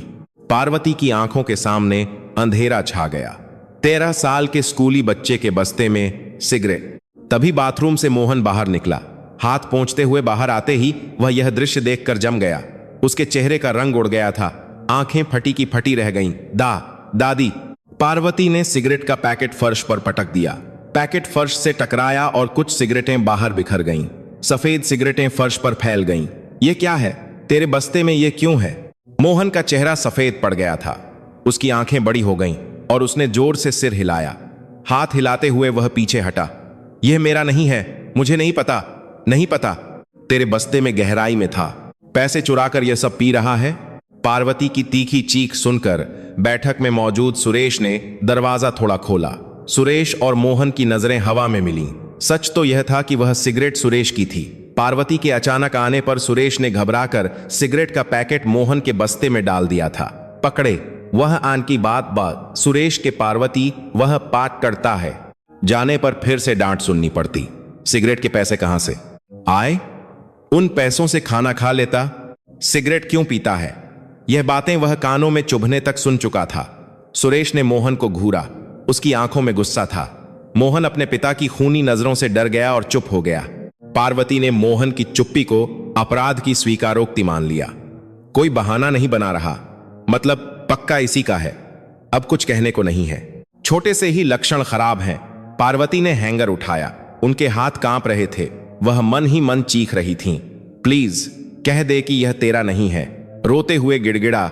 पार्वती की आंखों के सामने अंधेरा छा गया। 13 साल के स्कूली बच्चे के बस्ते में सिगरेट। तभी बाथरूम से मोहन बाहर निकला। हाथ पोंछते हुए बाहर आते ही वह यह दृश्य देखकर जम गया। उसके चेहरे का रंग उड़ गया था, आंखें फटी की फटी रह गईं। दादी। पार्वती ने सिगरेट का पैकेट फर्श पर पटक दिया। पैकेट फर्श से टकराया और कुछ सिगरेटें बाहर बिखर गईं। सफेद सिगरेटें फर्श पर फैल गईं। ये क्या है? तेरे बस्ते में ये क्यों है? मोहन का चेहरा सफेद पड़ गया था। उसकी आंखें बड़ी हो गईं और उसने जोर से सिर हिलाया। हाथ हिलाते हुए वह पीछे हटा। यह मेरा नहीं है, मुझे नहीं पता, नहीं पता। तेरे बस्ते में गहराई में था, पैसे चुराकर यह सब पी रहा है। पार्वती की तीखी चीख सुनकर बैठक में मौजूद सुरेश ने दरवाजा थोड़ा खोला। सुरेश और मोहन की नजरें हवा में मिलीं। सच तो यह था कि वह सिगरेट सुरेश की थी। पार्वती के अचानक आने पर सुरेश ने घबराकर सिगरेट का पैकेट मोहन के बस्ते में डाल दिया था। पकड़े, वह आन की बात सुरेश के पार्वती वह पाठ करता है। जाने पर फिर से डांट सुननी पड़ती। सिगरेट के पैसे कहां से आए? उन पैसों से खाना खा लेता, सिगरेट क्यों पीता है? यह बातें वह कानों में चुभने तक सुन चुका था। सुरेश ने मोहन को घूरा। उसकी आंखों में गुस्सा था। मोहन अपने पिता की खूनी नजरों से डर गया और चुप हो गया। पार्वती ने मोहन की चुप्पी को अपराध की स्वीकारोक्ति मान लिया। कोई बहाना नहीं बना रहा, मतलब पक्का इसी का है। अब कुछ कहने को नहीं है। छोटे से ही लक्षण खराब हैं। पार्वती ने हैंगर उठाया। उनके हाथ कांप रहे थे। वह मन ही मन चीख रही थीं। प्लीज कह दे कि यह तेरा नहीं है। रोते हुए गिड़गिड़ा,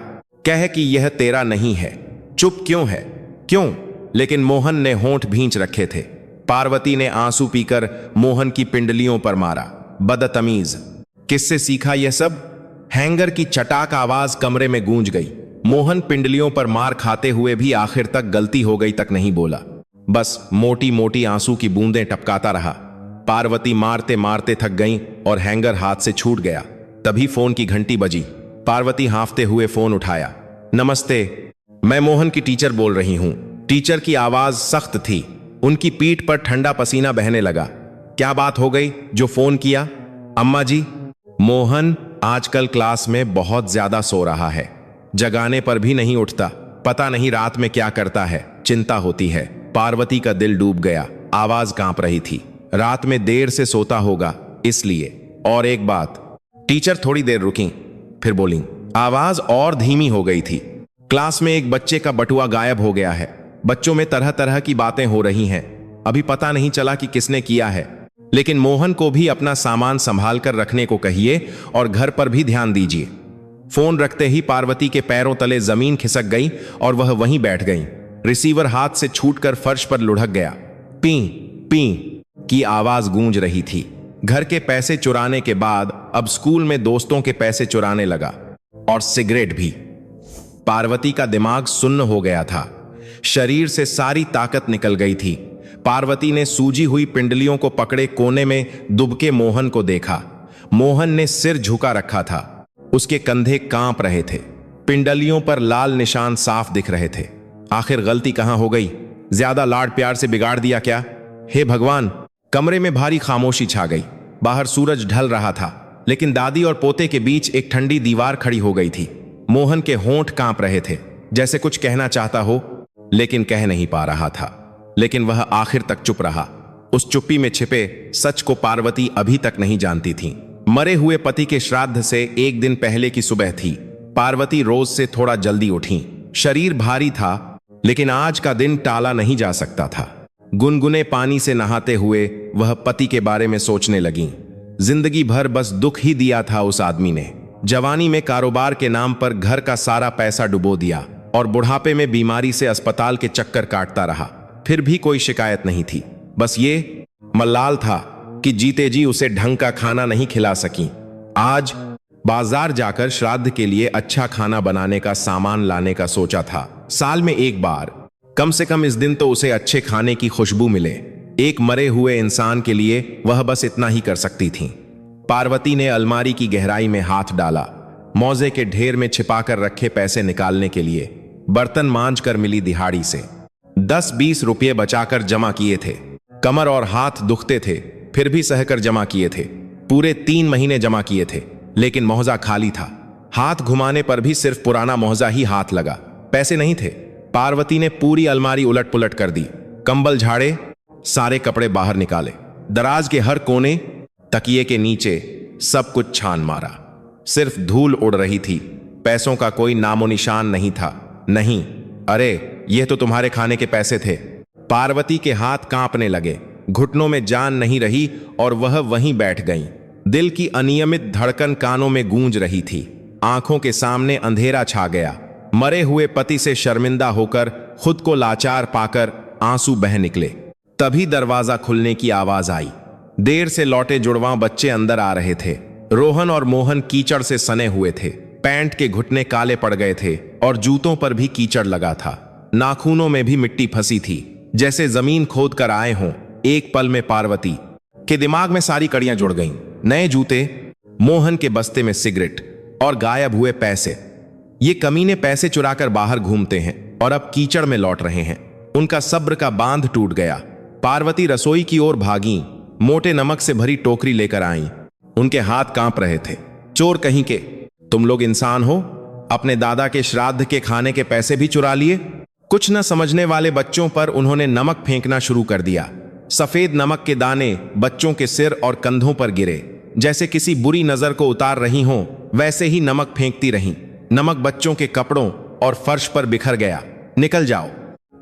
कह कि यह तेरा नहीं है। चुप क्यों है? क्यों? लेकिन मोहन ने होंठ भींच रखे थे। पार्वती ने आंसू पीकर मोहन की पिंडलियों पर मारा। बदतमीज, किससे सीखा यह सब? हैंगर की चटाक आवाज कमरे में गूंज गई। मोहन पिंडलियों पर मार खाते हुए भी आखिर तक गलती हो गई तक नहीं बोला। बस मोटी मोटी आंसू की बूंदें टपकाता रहा। पार्वती मारते मारते थक गई और हैंगर हाथ से छूट गया। तभी फोन की घंटी बजी। पार्वती हांफते हुए फोन उठाया। नमस्ते, मैं मोहन की टीचर बोल रही हूं। टीचर की आवाज सख्त थी। उनकी पीठ पर ठंडा पसीना बहने लगा। क्या बात हो गई जो फोन किया? अम्मा जी, मोहन आजकल क्लास में बहुत ज्यादा सो रहा है। जगाने पर भी नहीं उठता। पता नहीं रात में क्या करता है। चिंता होती है। पार्वती का दिल डूब गया। आवाज कांप रही थी। रात में देर से सोता होगा इसलिए। और एक बात। टीचर थोड़ी देर रुकी, फिर बोली। आवाज और धीमी हो गई थी। क्लास में एक बच्चे का बटुआ गायब हो गया है। बच्चों में तरह तरह की बातें हो रही हैं। अभी पता नहीं चला कि किसने किया है, लेकिन मोहन को भी अपना सामान संभाल कर रखने को कहिए और घर पर भी ध्यान दीजिए। फोन रखते ही पार्वती के पैरों तले जमीन खिसक गई और वह वहीं बैठ गई। रिसीवर हाथ से छूटकर फर्श पर लुढ़क गया। पी पी की आवाज गूंज रही थी। घर के पैसे चुराने के बाद अब स्कूल में दोस्तों के पैसे चुराने लगा, और सिगरेट भी। पार्वती का दिमाग सुन्न हो गया था। शरीर से सारी ताकत निकल गई थी। पार्वती ने सूजी हुई पिंडलियों को पकड़े कोने में दुबके मोहन को देखा। मोहन ने सिर झुका रखा था। उसके कंधे कांप रहे थे। पिंडलियों पर लाल निशान साफ दिख रहे थे। आखिर गलती कहां हो गई? ज्यादा लाड प्यार से बिगाड़ दिया क्या? हे भगवान! कमरे में भारी खामोशी छा गई। बाहर सूरज ढल रहा था, लेकिन दादी और पोते के बीच एक ठंडी दीवार खड़ी हो गई थी। मोहन के होंठ कांप रहे थे, जैसे कुछ कहना चाहता हो, लेकिन कह नहीं पा रहा था। लेकिन वह आखिर तक चुप रहा। उस चुप्पी में छिपे सच को पार्वती अभी तक नहीं जानती थी। मरे हुए पति के श्राद्ध से एक दिन पहले की सुबह थी। पार्वती रोज से थोड़ा जल्दी उठी। शरीर भारी था, लेकिन आज का दिन टाला नहीं जा सकता था। गुनगुने पानी से नहाते हुए वह पति के बारे में सोचने लगी। जिंदगी भर बस दुख ही दिया था उस आदमी ने। जवानी में कारोबार के नाम पर घर का सारा पैसा डुबो दिया और बुढ़ापे में बीमारी से अस्पताल के चक्कर काटता रहा। फिर भी कोई शिकायत नहीं थी। बस ये मल्लाल था कि जीते जी उसे ढंग का खाना नहीं खिला सकी। आज बाजार जाकर श्राद्ध के लिए अच्छा खाना बनाने का सामान लाने का सोचा था। साल में एक बार, कम से कम इस दिन तो उसे अच्छे खाने की खुशबू मिले। एक मरे हुए इंसान के लिए वह बस इतना ही कर सकती थी। पार्वती ने अलमारी की गहराई में हाथ डाला। मौजे के ढेर में छिपाकर रखे पैसे निकालने के लिए बर्तन मांज कर मिली दिहाड़ी से 10-20 रुपये बचाकर जमा किए थे। कमर और हाथ दुखते थे, फिर भी सहकर जमा किए थे। पूरे 3 महीने जमा किए थे, लेकिन मौजा खाली था। हाथ घुमाने पर भी सिर्फ पुराना मोहजा ही हाथ लगा, पैसे नहीं थे। पार्वती ने पूरी अलमारी उलट पुलट कर दी, कंबल झाड़े, सारे कपड़े बाहर निकाले, दराज के हर कोने, तकिए के नीचे सब कुछ छान मारा। सिर्फ धूल उड़ रही थी, पैसों का कोई नामो निशान नहीं था। नहीं, अरे यह तो तुम्हारे खाने के पैसे थे। पार्वती के हाथ कांपने लगे, घुटनों में जान नहीं रही और वह वहीं बैठ गईं। दिल की अनियमित धड़कन कानों में गूंज रही थी। आंखों के सामने अंधेरा छा गया। मरे हुए पति से शर्मिंदा होकर, खुद को लाचार पाकर आंसू बह निकले। तभी दरवाजा खुलने की आवाज आई। देर से लौटे जुड़वां बच्चे अंदर आ रहे थे। रोहन और मोहन कीचड़ से सने हुए थे। पैंट के घुटने काले पड़ गए थे और जूतों पर भी कीचड़ लगा था। नाखूनों में भी मिट्टी फंसी थी, जैसे जमीन खोद कर आए हों। एक पल में पार्वती के दिमाग में सारी कड़ियां जुड़ गईं। नए जूते, मोहन के बस्ते में सिगरेट और गायब हुए पैसे। ये कमीने पैसे चुराकर बाहर घूमते हैं और अब कीचड़ में लौट रहे हैं। उनका सब्र का बांध टूट गया। पार्वती रसोई की ओर भागी, मोटे नमक से भरी टोकरी लेकर आईं। उनके हाथ कांप रहे थे। चोर कहीं के, तुम लोग इंसान हो? अपने दादा के श्राद्ध के खाने के पैसे भी चुरा लिए? कुछ न समझने वाले बच्चों पर उन्होंने नमक फेंकना शुरू कर दिया। सफेद नमक के दाने बच्चों के सिर और कंधों पर गिरे। जैसे किसी बुरी नजर को उतार रही हों, वैसे ही नमक फेंकती रहीं। नमक बच्चों के कपड़ों और फर्श पर बिखर गया। निकल जाओ,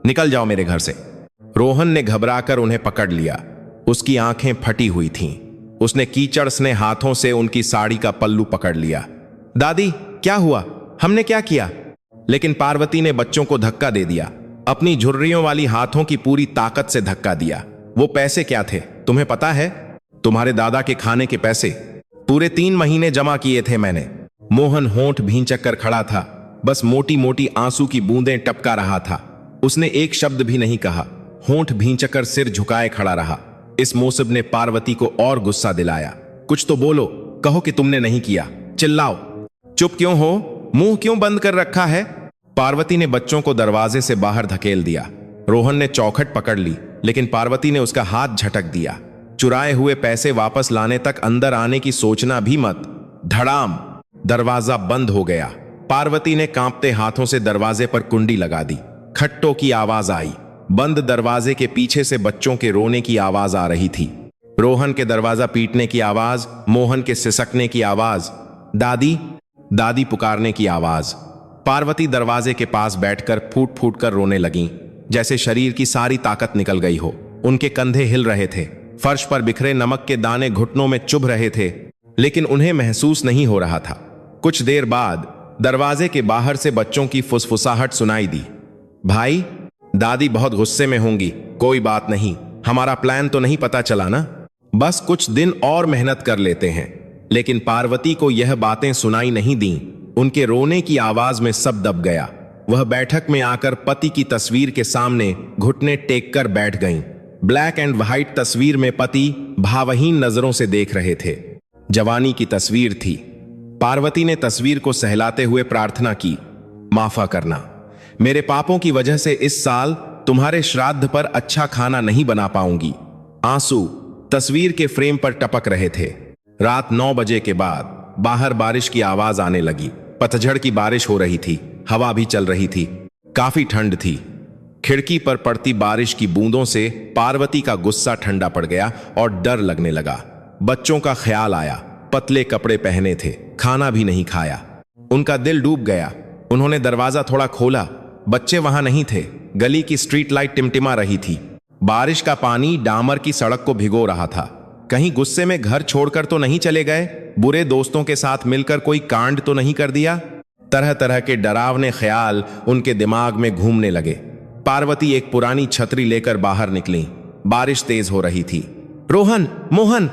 निकल जाओ मेरे घर से। रोहन ने घबराकर उन्हें पकड़ लिया। उसकी आंखें फटी हुई थीं। उसने कीचड़ से हाथों से उनकी साड़ी का पल्लू पकड़ लिया। दादी, क्या हुआ? हमने क्या किया? लेकिन पार्वती ने बच्चों को धक्का दे दिया। अपनी झुर्रियों वाली हाथों की पूरी ताकत से धक्का दिया। वो पैसे क्या थे, तुम्हें पता है? तुम्हारे दादा के खाने के पैसे। पूरे 3 महीने जमा किए थे मैंने। मोहन होंठ भींचक कर खड़ा था, बस मोटी मोटी आंसू की बूंदें टपका रहा था। उसने एक शब्द भी नहीं कहा, होंठ भींचकर सिर झुकाए खड़ा रहा। इस मोसब ने पार्वती को और गुस्सा दिलाया। कुछ तो बोलो, कहो कि तुमने नहीं किया। चिल्लाओ। चुप क्यों हो? मुंह क्यों बंद कर रखा है? पार्वती ने बच्चों को दरवाजे से बाहर धकेल दिया। रोहन ने चौखट पकड़ ली, लेकिन पार्वती ने उसका हाथ झटक दिया। चुराए हुए पैसे वापस लाने तक अंदर आने की सोचना भी मत। धड़ाम, दरवाजा बंद हो गया। पार्वती ने कांपते हाथों से दरवाजे पर कुंडी लगा दी। खट्टों की आवाज आई। बंद दरवाजे के पीछे से बच्चों के रोने की आवाज आ रही थी। रोहन के दरवाजा पीटने की आवाज, मोहन के सिसकने की आवाज, दादी दादी पुकारने की आवाज। पार्वती दरवाजे के पास बैठकर फूट फूट कर रोने लगीं, जैसे शरीर की सारी ताकत निकल गई हो। उनके कंधे हिल रहे थे। फर्श पर बिखरे नमक के दाने घुटनों में चुभ रहे थे, लेकिन उन्हें महसूस नहीं हो रहा था। कुछ देर बाद दरवाजे के बाहर से बच्चों की फुसफुसाहट सुनाई दी। भाई, दादी बहुत गुस्से में होंगी। कोई बात नहीं, हमारा प्लान तो नहीं पता चला ना? बस कुछ दिन और मेहनत कर लेते हैं। लेकिन पार्वती को यह बातें सुनाई नहीं दी। उनके रोने की आवाज में सब दब गया। वह बैठक में आकर पति की तस्वीर के सामने घुटने टेक कर बैठ गईं। ब्लैक एंड व्हाइट तस्वीर में पति भावहीन नजरों से देख रहे थे। जवानी की तस्वीर थी। पार्वती ने तस्वीर को सहलाते हुए प्रार्थना की, माफा करना। मेरे पापों की वजह से इस साल तुम्हारे श्राद्ध पर अच्छा खाना नहीं बना पाऊंगी। आंसू तस्वीर के फ्रेम पर टपक रहे थे। रात 9 बजे के बाद बाहर बारिश की आवाज आने लगी। पतझड़ की बारिश हो रही थी। हवा भी चल रही थी। काफी ठंड थी। खिड़की पर पड़ती बारिश की बूंदों से पार्वती का गुस्सा ठंडा पड़ गया और डर लगने लगा। बच्चों का ख्याल आया। पतले कपड़े पहने थे, खाना भी नहीं खाया। उनका दिल डूब गया। उन्होंने दरवाजा थोड़ा खोला। बच्चे वहां नहीं थे। गली की स्ट्रीट लाइट टिमटिमा रही थी। बारिश का पानी डामर की सड़क को भिगो रहा था। कहीं गुस्से में घर छोड़कर तो नहीं चले गए? बुरे दोस्तों के साथ मिलकर कोई कांड तो नहीं कर दिया? तरह तरह के डरावने ख्याल उनके दिमाग में घूमने लगे। पार्वती एक पुरानी छतरी लेकर बाहर निकली। बारिश तेज हो रही थी। रोहन, मोहन,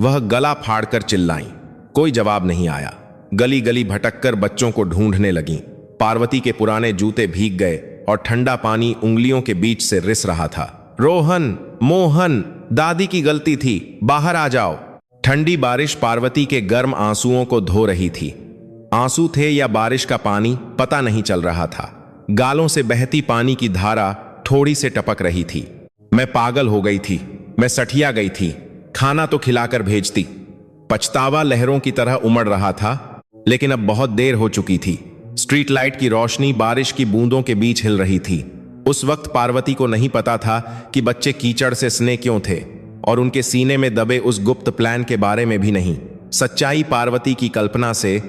वह गला फाड़कर चिल्लाईं। कोई जवाब नहीं आया। गली गली भटककर बच्चों को ढूंढने लगीं। पार्वती के पुराने जूते भीग गए और ठंडा पानी उंगलियों के बीच से रिस रहा था। रोहन, मोहन, दादी की गलती थी, बाहर आ जाओ। ठंडी बारिश पार्वती के गर्म आंसुओं को धो रही थी। आंसू थे या बारिश का पानी, पता नहीं चल रहा था। गालों से बहती पानी की धारा थोड़ी से टपक रही थी। मैं पागल हो गई थी। मैं सठिया गई थी। खाना तो खिलाकर भेजती। पछतावा लहरों की तरह उमड़ रहा था। लेकिन अब बहुत देर हो चुकी थी। स्ट्रीट लाइट की रोशनी बारिश की बूंदों के बीच हिल रही थी। उस वक्त पार्वती को नहीं पता था कि बच्चे कीचड़ से सने क्यों थे, और उनके सीने में दबे उस गुप्त प्लान के बारे में भी नहीं। सच्चाई पार्वती की कल्पना से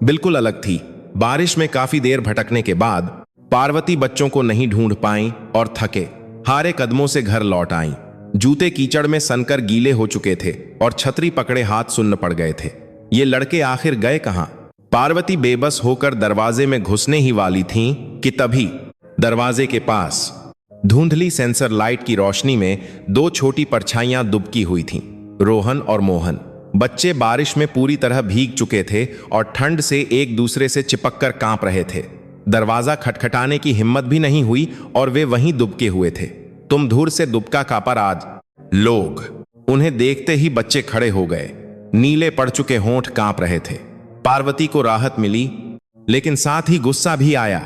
बिल्कुल अलग थी। बारिश में काफी देर भटकने के बाद पार्वती बच्चों को नहीं ढूंढ पाई और थके हारे कदमों से घर लौट आईं। जूते कीचड़ में सनकर गीले हो चुके थे और छतरी पकड़े हाथ सुन्न पड़ गए थे। ये लड़के आखिर गए कहां? पार्वती बेबस होकर दरवाजे में घुसने ही वाली थीं कि तभी दरवाजे के पास धुंधली सेंसर लाइट की रोशनी में दो छोटी परछाइयां दुबकी हुई थीं, रोहन और मोहन। बच्चे बारिश में पूरी तरह भीग चुके थे और ठंड से एक दूसरे से चिपककर कांप रहे थे। दरवाजा खटखटाने की हिम्मत भी नहीं हुई और वे वहीं दुबके हुए थे। तुम धूर से दुबका कापर आज लोग। उन्हें देखते ही बच्चे खड़े हो गए। नीले पड़ चुके होंठ कांप रहे थे। पार्वती को राहत मिली, लेकिन साथ ही गुस्सा भी आया।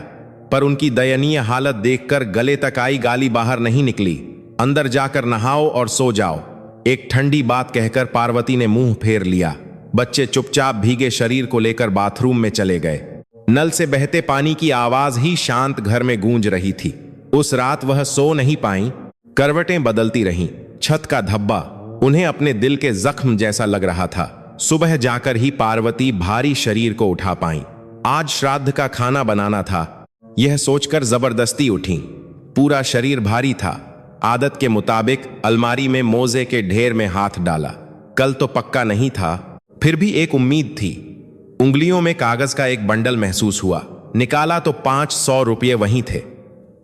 पर उनकी दयनीय हालत देखकर गले तक आई गाली बाहर नहीं निकली। अंदर जाकर नहाओ और सो जाओ, एक ठंडी बात कहकर पार्वती ने मुंह फेर लिया। बच्चे चुपचाप भीगे शरीर को लेकर बाथरूम में चले गए। नल से बहते पानी की आवाज ही शांत घर में गूंज रही थी। उस रात वह सो नहीं पाई। करवटें बदलती रहीं। छत का धब्बा उन्हें अपने दिल के जख्म जैसा लग रहा था। सुबह जाकर ही पार्वती भारी शरीर को उठा पाई। आज श्राद्ध का खाना बनाना था, यह सोचकर जबरदस्ती उठी। पूरा शरीर भारी था। आदत के मुताबिक अलमारी में मोजे के ढेर में हाथ डाला। कल तो पक्का नहीं था, फिर भी एक उम्मीद थी। उंगलियों में कागज का एक बंडल महसूस हुआ। निकाला तो 500 रुपये वहीं थे।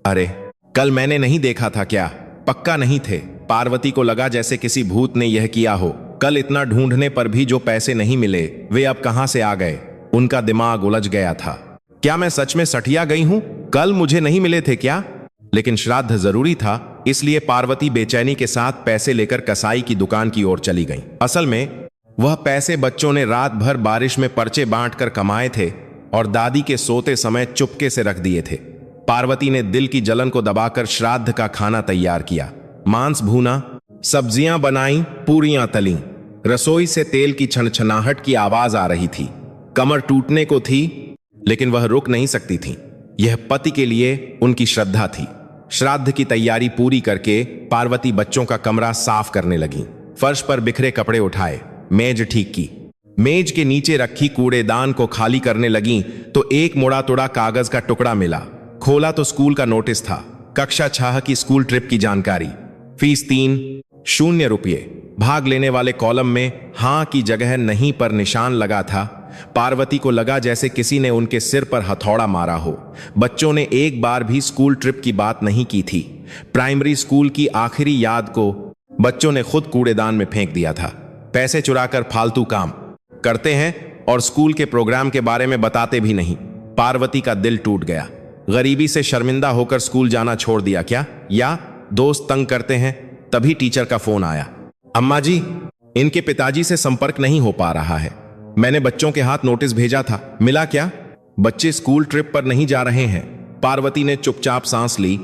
अरे, कल मैंने नहीं देखा था क्या? पक्का नहीं थे। पार्वती को लगा जैसे किसी भूत ने यह किया हो। कल इतना ढूंढने पर भी जो पैसे नहीं मिले, वे अब कहां से आ गए? उनका दिमाग उलझ गया था। क्या मैं सच में सठिया गई हूं? कल मुझे नहीं मिले थे क्या? लेकिन श्राद्ध जरूरी था, इसलिए पार्वती बेचैनी के साथ पैसे लेकर कसाई की दुकान की ओर चली गई। असल में वह पैसे बच्चों ने रात भर बारिश में पर्चे बांटकर कमाए थे और दादी के सोते समय चुपके से रख दिए थे। पार्वती ने दिल की जलन को दबाकर श्राद्ध का खाना तैयार किया। मांस भूना, सब्जियां बनाई, पूरियां तली। रसोई से तेल की छनछनाहट की आवाज आ रही थी। कमर टूटने को थी, लेकिन वह रुक नहीं सकती थी। यह पति के लिए उनकी श्रद्धा थी। श्राद्ध की तैयारी पूरी करके पार्वती बच्चों का कमरा साफ करने लगी। फर्श पर बिखरे कपड़े उठाए, मेज ठीक की। मेज के नीचे रखी कूड़ेदान को खाली करने लगी तो एक मुड़ा तुड़ा कागज का टुकड़ा मिला। खोला तो स्कूल का नोटिस था। कक्षा 6 की स्कूल ट्रिप की जानकारी। फीस 3 रुपये। भाग लेने वाले कॉलम में हां की जगह नहीं पर निशान लगा था। पार्वती को लगा जैसे किसी ने उनके सिर पर हथौड़ा मारा हो। बच्चों ने एक बार भी स्कूल ट्रिप की बात नहीं की थी। प्राइमरी स्कूल की आखिरी याद को बच्चों ने खुद कूड़ेदान में फेंक दिया था। पैसे चुराकर फालतू काम करते हैं और स्कूल के प्रोग्राम के बारे में बताते भी नहीं। पार्वती का दिल टूट गया। गरीबी से शर्मिंदा होकर स्कूल जाना छोड़ दिया क्या? या दोस्त तंग करते हैं? तभी टीचर का फोन आया। अम्मा जी, इनके पिताजी से संपर्क नहीं हो पा रहा है। मैंने बच्चों के हाथ नोटिस भेजा था, मिला क्या? बच्चे स्कूल ट्रिप पर नहीं जा रहे हैं। पार्वती ने चुपचाप सांस ली।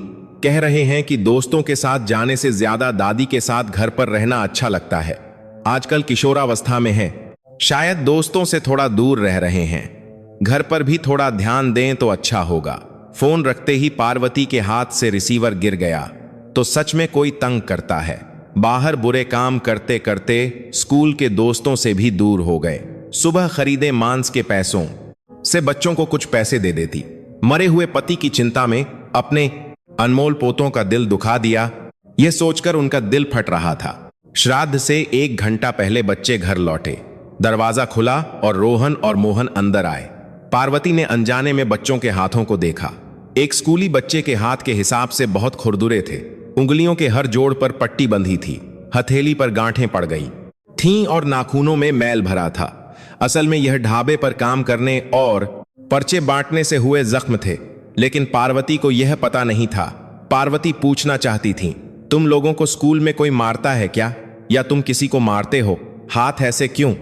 कह रहे हैं कि दोस्तों के साथ जाने से ज्यादा दादी के साथ घर पर रहना अच्छा लगता है। आजकल किशोरावस्था में है, शायद दोस्तों से थोड़ा दूर रह रहे हैं। घर पर भी थोड़ा ध्यान दें तो अच्छा होगा। फोन रखते ही पार्वती के हाथ से रिसीवर गिर गया। तो सच में कोई तंग करता है। बाहर बुरे काम करते करते स्कूल के दोस्तों से भी दूर हो गए। सुबह खरीदे मांस के पैसों से बच्चों को कुछ पैसे दे देती। मरे हुए पति की चिंता में अपने अनमोल पोतों का दिल दुखा दिया, यह सोचकर उनका दिल फट रहा था। श्राद्ध से 1 घंटा पहले बच्चे घर लौटे। दरवाजा खुला और रोहन और मोहन अंदर आए। पार्वती ने अनजाने में बच्चों के हाथों को देखा। एक स्कूली बच्चे के हाथ के हिसाब से बहुत खुरदुरे थे। उंगलियों के हर जोड़ पर पट्टी बंधी थी। हथेली पर गांठें पड़ गई थीं और नाखूनों में मैल भरा था। असल में यह ढाबे पर काम करने और पर्चे बांटने से हुए जख्म थे, लेकिन पार्वती को यह पता नहीं था। पार्वती पूछना चाहती थी, तुम लोगों को स्कूल में कोई मारता है क्या? या तुम किसी को मारते हो? हाथ ऐसे क्यों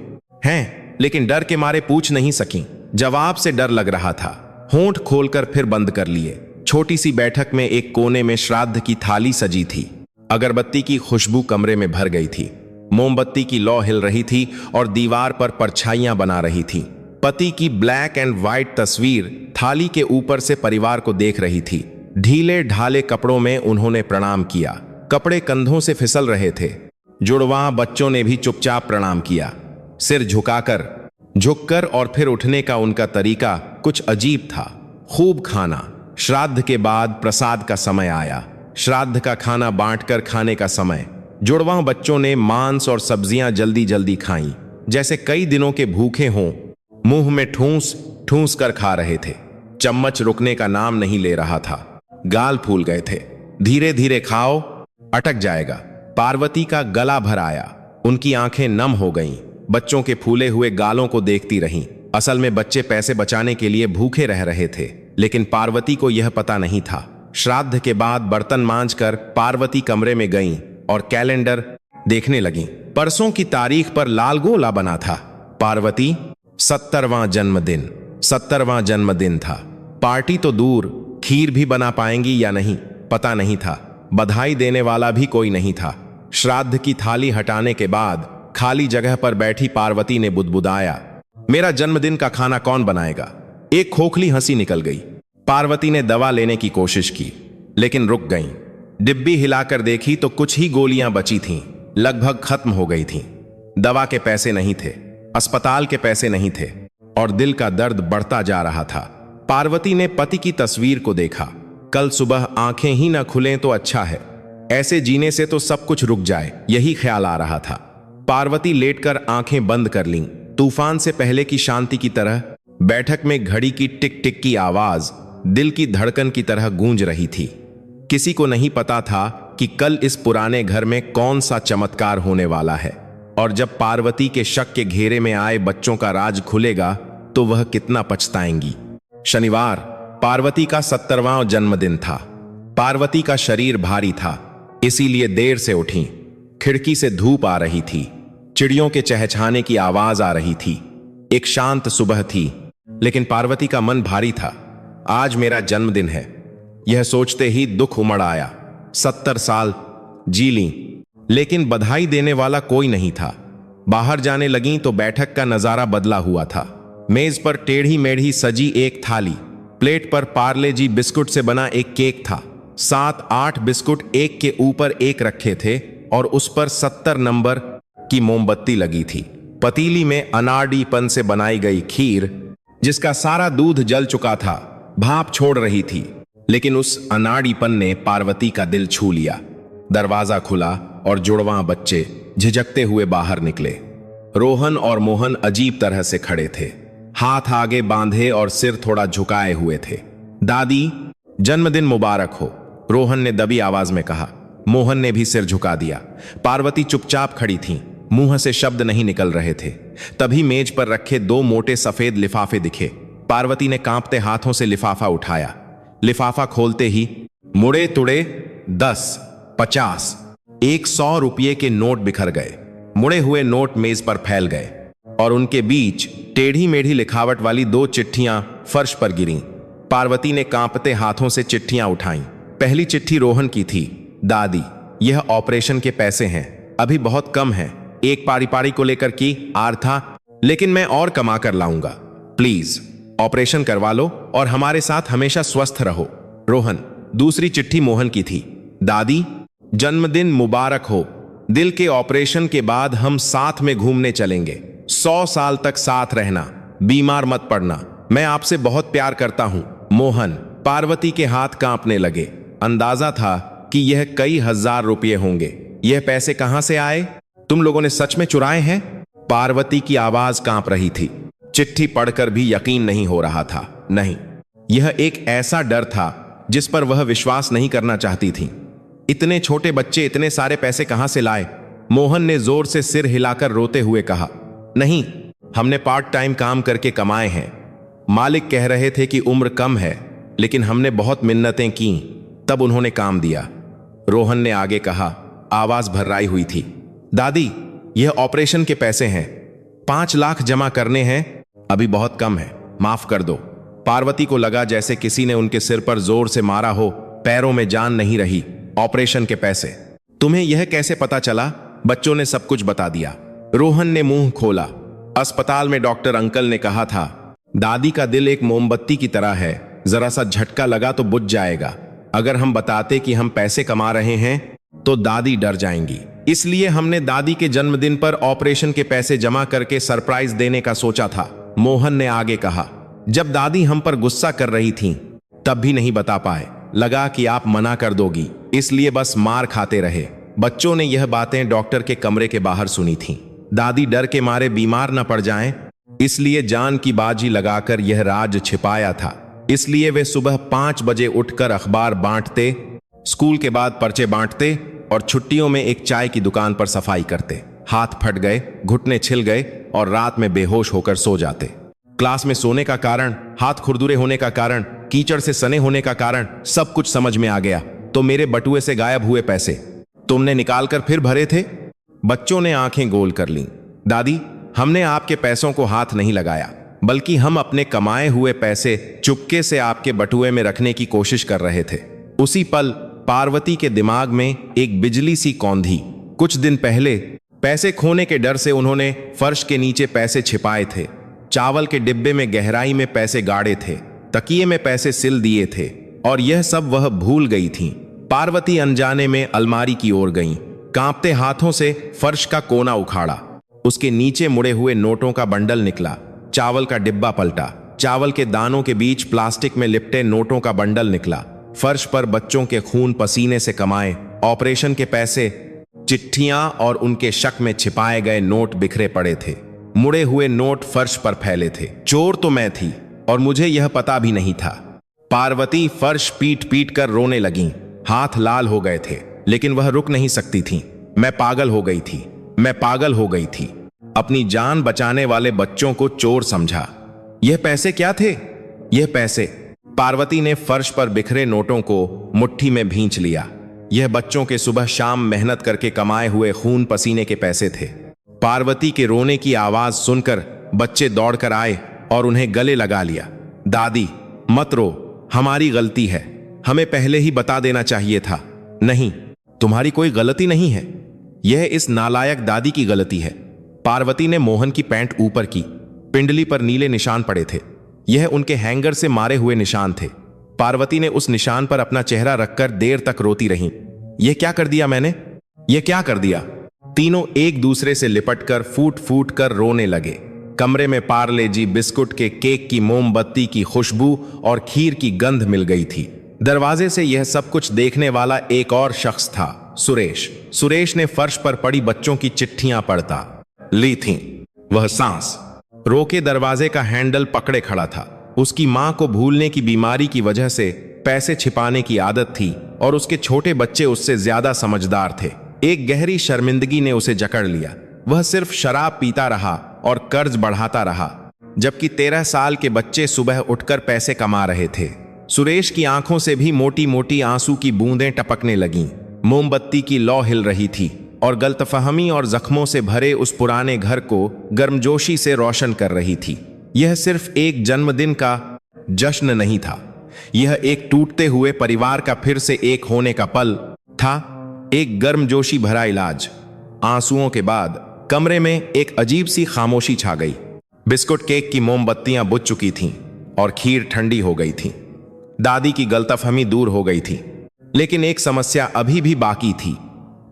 हैं? लेकिन डर के मारे पूछ नहीं सकी। जवाब से डर लग रहा था। होंठ खोलकर फिर बंद कर लिए। छोटी सी बैठक में एक कोने में श्राद्ध की थाली सजी थी। अगरबत्ती की खुशबू कमरे में भर गई थी। मोमबत्ती की लौ हिल रही थी और दीवार पर परछाइयां बना रही थी। पति की ब्लैक एंड व्हाइट तस्वीर थाली के ऊपर से परिवार को देख रही थी। ढीले ढाले कपड़ों में उन्होंने प्रणाम किया। कपड़े कंधों से फिसल रहे थे। जुड़वा बच्चों ने भी चुपचाप प्रणाम किया, सिर झुककर और फिर उठने का उनका तरीका कुछ अजीब था। खूब खाना। श्राद्ध के बाद प्रसाद का समय आया। श्राद्ध का खाना बांटकर खाने का समय। जुड़वा बच्चों ने मांस और सब्जियां जल्दी जल्दी खाईं, जैसे कई दिनों के भूखे हों। मुंह में ठूंस ठूंस कर खा रहे थे। चम्मच रुकने का नाम नहीं ले रहा था। गाल फूल गए थे। धीरे धीरे खाओ, अटक जाएगा। पार्वती का गला भर आया। उनकी आंखें नम हो गईं। बच्चों के फूले हुए गालों को देखती रहीं। असल में बच्चे पैसे बचाने के लिए भूखे रह रहे थे, लेकिन पार्वती को यह पता नहीं था। श्राद्ध के बाद बर्तन मांजकर पार्वती कमरे में गईं और कैलेंडर देखने लगीं। परसों की तारीख पर लाल गोला बना था। पार्वती 70वां जन्मदिन था। पार्टी तो दूर, खीर भी बना पाएंगी या नहीं पता नहीं था। बधाई देने वाला भी कोई नहीं था। श्राद्ध की थाली हटाने के बाद खाली जगह पर बैठी पार्वती ने बुदबुदाया, मेरा जन्मदिन का खाना कौन बनाएगा। एक खोखली हंसी निकल गई। पार्वती ने दवा लेने की कोशिश की, लेकिन रुक गईं। डिब्बी हिलाकर देखी तो कुछ ही गोलियां बची थीं, लगभग खत्म हो गई थीं। दवा के पैसे नहीं थे, अस्पताल के पैसे नहीं थे, और दिल का दर्द बढ़ता जा रहा था। पार्वती ने पति की तस्वीर को देखा। कल सुबह आंखें ही न खुलें तो अच्छा है। ऐसे जीने से तो सब कुछ रुक जाए, यही ख्याल आ रहा था। पार्वती लेटकर आंखें बंद कर लीं। तूफान से पहले की शांति की तरह बैठक में घड़ी की टिक टिक की आवाज दिल की धड़कन की तरह गूंज रही थी। किसी को नहीं पता था कि कल इस पुराने घर में कौन सा चमत्कार होने वाला है, और जब पार्वती के शक के घेरे में आए बच्चों का राज खुलेगा तो वह कितना पछताएंगी। शनिवार पार्वती का 70वां जन्मदिन था। पार्वती का शरीर भारी था, इसीलिए देर से उठी। खिड़की से धूप आ रही थी। चिड़ियों के चहचहाने की आवाज आ रही थी। एक शांत सुबह थी, लेकिन पार्वती का मन भारी था। आज मेरा जन्मदिन है, यह सोचते ही दुख उमड़ आया। 70 साल जी ली, लेकिन बधाई देने वाला कोई नहीं था। बाहर जाने लगीं तो बैठक का नजारा बदला हुआ था। मेज पर टेढ़ी मेढ़ी सजी एक थाली, प्लेट पर पार्ले जी बिस्कुट से बना एक केक था। 7-8 बिस्कुट एक के ऊपर एक रखे थे और उस पर 70 नंबर की मोमबत्ती लगी थी। पतीली में अनाड़ीपन से बनाई गई खीर, जिसका सारा दूध जल चुका था, भाप छोड़ रही थी, लेकिन उस अनाड़ीपन ने पार्वती का दिल छू लिया। दरवाजा खुला और जुड़वां बच्चे झिझकते हुए बाहर निकले। रोहन और मोहन अजीब तरह से खड़े थे, हाथ आगे बांधे और सिर थोड़ा झुकाए हुए थे। दादी, जन्मदिन मुबारक हो, रोहन ने दबी आवाज में कहा। मोहन ने भी सिर झुका दिया। पार्वती चुपचाप खड़ी थीं, मुंह से शब्द नहीं निकल रहे थे। तभी मेज पर रखे 2 मोटे सफेद लिफाफे दिखे। पार्वती ने कांपते हाथों से लिफाफा उठाया। लिफाफा खोलते ही मुड़े तुड़े 10, 50, 100 रुपये के नोट बिखर गए। मुड़े हुए नोट मेज पर फैल गए और उनके बीच टेढ़ी मेढ़ी लिखावट वाली 2 चिट्ठियां फर्श पर गिरीं। पार्वती ने कांपते हाथों से चिट्ठियां उठाईं। पहली चिट्ठी रोहन की थी। दादी, यह ऑपरेशन के पैसे हैं, अभी बहुत कम हैं। एक पारी को लेकर की आर था, लेकिन मैं और कमा कर लाऊंगा। प्लीज ऑपरेशन करवा लो और हमारे साथ हमेशा स्वस्थ रहो। रोहन। दूसरी चिट्ठी मोहन की थी। दादी, जन्मदिन मुबारक हो। दिल के ऑपरेशन के बाद हम साथ में घूमने चलेंगे। 100 साल तक साथ रहना, बीमार मत पड़ना। मैं आपसे बहुत प्यार करता हूं। मोहन। पार्वती के हाथ कांपने लगे। अंदाजा था कि यह कई हजार रुपये होंगे। यह पैसे कहां से आए? तुम लोगों ने सच में चुराए हैं? पार्वती की आवाज कांप रही थी। चिट्ठी पढ़कर भी यकीन नहीं हो रहा था। नहीं, यह एक ऐसा डर था जिस पर वह विश्वास नहीं करना चाहती थी। इतने छोटे बच्चे इतने सारे पैसे कहां से लाए? मोहन ने जोर से सिर हिलाकर रोते हुए कहा, नहीं, हमने पार्ट टाइम काम करके कमाए हैं। मालिक कह रहे थे कि उम्र कम है, लेकिन हमने बहुत मिन्नतें की, तब उन्होंने काम दिया। रोहन ने आगे कहा, आवाज भर्राई हुई थी। दादी, यह ऑपरेशन के पैसे हैं। 5 लाख जमा करने हैं, अभी बहुत कम है, माफ कर दो। पार्वती को लगा जैसे किसी ने उनके सिर पर जोर से मारा हो, पैरों में जान नहीं रही। ऑपरेशन के पैसे? तुम्हें यह कैसे पता चला? बच्चों ने सब कुछ बता दिया। रोहन ने मुंह खोला। अस्पताल में डॉक्टर अंकल ने कहा था, दादी का दिल एक मोमबत्ती की तरह है, जरा सा झटका लगा तो बुझ जाएगा। अगर हम बताते कि हम पैसे कमा रहे हैं तो दादी डर जाएंगी। इसलिए हमने दादी के जन्मदिन पर ऑपरेशन के पैसे जमा करके सरप्राइज देने का सोचा था। मोहन ने आगे कहा, जब दादी हम पर गुस्सा कर रही थीं, तब भी नहीं बता पाए। लगा कि आप मना कर दोगी, इसलिए बस मार खाते रहे। बच्चों ने यह बातें डॉक्टर के कमरे के बाहर सुनी थीं। दादी डर के मारे बीमार न पड़ जाएं, इसलिए जान की बाजी लगाकर यह राज छिपाया था। इसलिए वे सुबह 5 बजे उठकर अखबार बांटते, स्कूल के बाद पर्चे बांटते और छुट्टियों में एक चाय की दुकान पर सफाई करते। हाथ फट गए, घुटने छिल गए और रात में बेहोश होकर सो जाते। क्लास में सोने का कारण, हाथ खुरदुरे होने का कारण, कीचड़ से सने होने का कारण सब कुछ समझ में आ गया। तो मेरे बटुए से गायब हुए पैसे तुमने निकालकर फिर भरे थे? बच्चों ने आंखें गोल कर लीं। दादी, हमने आपके पैसों को हाथ नहीं लगाया, बल्कि हम अपने कमाए हुए पैसे चुपके से आपके बटुए में रखने की कोशिश कर रहे थे। उसी पल पार्वती के दिमाग में एक बिजली सी कौंधी। कुछ दिन पहले पैसे खोने के डर से उन्होंने फर्श के नीचे पैसे छिपाए थे, चावल के डिब्बे में गहराई में पैसे गाड़े थे, तकिए में पैसे सिल दिए थे, और यह सब वह भूल गई थीं। पार्वती अनजाने में अलमारी की ओर गईं, कांपते हाथों से फर्श का कोना उखाड़ा। उसके नीचे मुड़े हुए नोटों का बंडल निकला। चावल का डिब्बा पलटा, चावल के दानों के बीच प्लास्टिक में लिपटे नोटों का बंडल निकला। फर्श पर बच्चों के खून पसीने से कमाए ऑपरेशन के पैसे, चिट्ठियां और उनके शक में छिपाए गए नोट बिखरे पड़े थे। मुड़े हुए नोट फर्श पर फैले थे। चोर तो मैं थी और मुझे यह पता भी नहीं था। पार्वती फर्श पीट पीट कर रोने लगीं। हाथ लाल हो गए थे, लेकिन वह रुक नहीं सकती थी। मैं पागल हो गई थी, मैं पागल हो गई थी। अपनी जान बचाने वाले बच्चों को चोर समझा। यह पैसे क्या थे? यह पैसे। पार्वती ने फर्श पर बिखरे नोटों को मुट्ठी में भींच लिया। यह बच्चों के सुबह शाम मेहनत करके कमाए हुए खून पसीने के पैसे थे। पार्वती के रोने की आवाज सुनकर बच्चे दौड़कर आए और उन्हें गले लगा लिया। दादी, मत रो, हमारी गलती है, हमें पहले ही बता देना चाहिए था। नहीं, तुम्हारी कोई गलती नहीं है, यह इस नालायक दादी की गलती है। पार्वती ने मोहन की पैंट ऊपर की। पिंडली पर नीले निशान पड़े थे। यह उनके हैंगर से मारे हुए निशान थे। पार्वती ने उस निशान पर अपना चेहरा रखकर देर तक रोती रहीं। यह क्या कर दिया मैंने? यह क्या कर दिया? तीनों एक दूसरे से लिपटकर फूट फूट कर रोने लगे। कमरे में पार्ले जी बिस्कुट के केक की मोमबत्ती की खुशबू और खीर की गंध मिल गई थी। दरवाजे से यह सब कुछ देखने वाला एक और शख्स था, सुरेश। सुरेश ने फर्श पर पड़ी बच्चों की चिट्ठियां पढ़ता ली थीं। वह सांस रोके दरवाजे का हैंडल पकड़े खड़ा था। उसकी मां को भूलने की बीमारी की वजह से पैसे छिपाने की आदत थी और उसके छोटे बच्चे उससे ज्यादा समझदार थे। एक गहरी शर्मिंदगी ने उसे जकड़ लिया। वह सिर्फ शराब पीता रहा और कर्ज बढ़ाता रहा, जबकि 13 साल के बच्चे सुबह उठकर पैसे कमा रहे थे। सुरेश की आंखों से भी मोटी मोटी आंसू की बूंदें टपकने लगीं। मोमबत्ती की लौ हिल रही थी और गलतफहमी और जख्मों से भरे उस पुराने घर को गर्मजोशी से रोशन कर रही थी। यह सिर्फ एक जन्मदिन का जश्न नहीं था, यह एक टूटते हुए परिवार का फिर से एक होने का पल था, एक गर्मजोशी भरा इलाज। आंसुओं के बाद कमरे में एक अजीब सी खामोशी छा गई। बिस्कुट केक की मोमबत्तियां बुझ चुकी थीं और खीर ठंडी हो गई थी। दादी की गलतफहमी दूर हो गई थी, लेकिन एक समस्या अभी भी बाकी थी,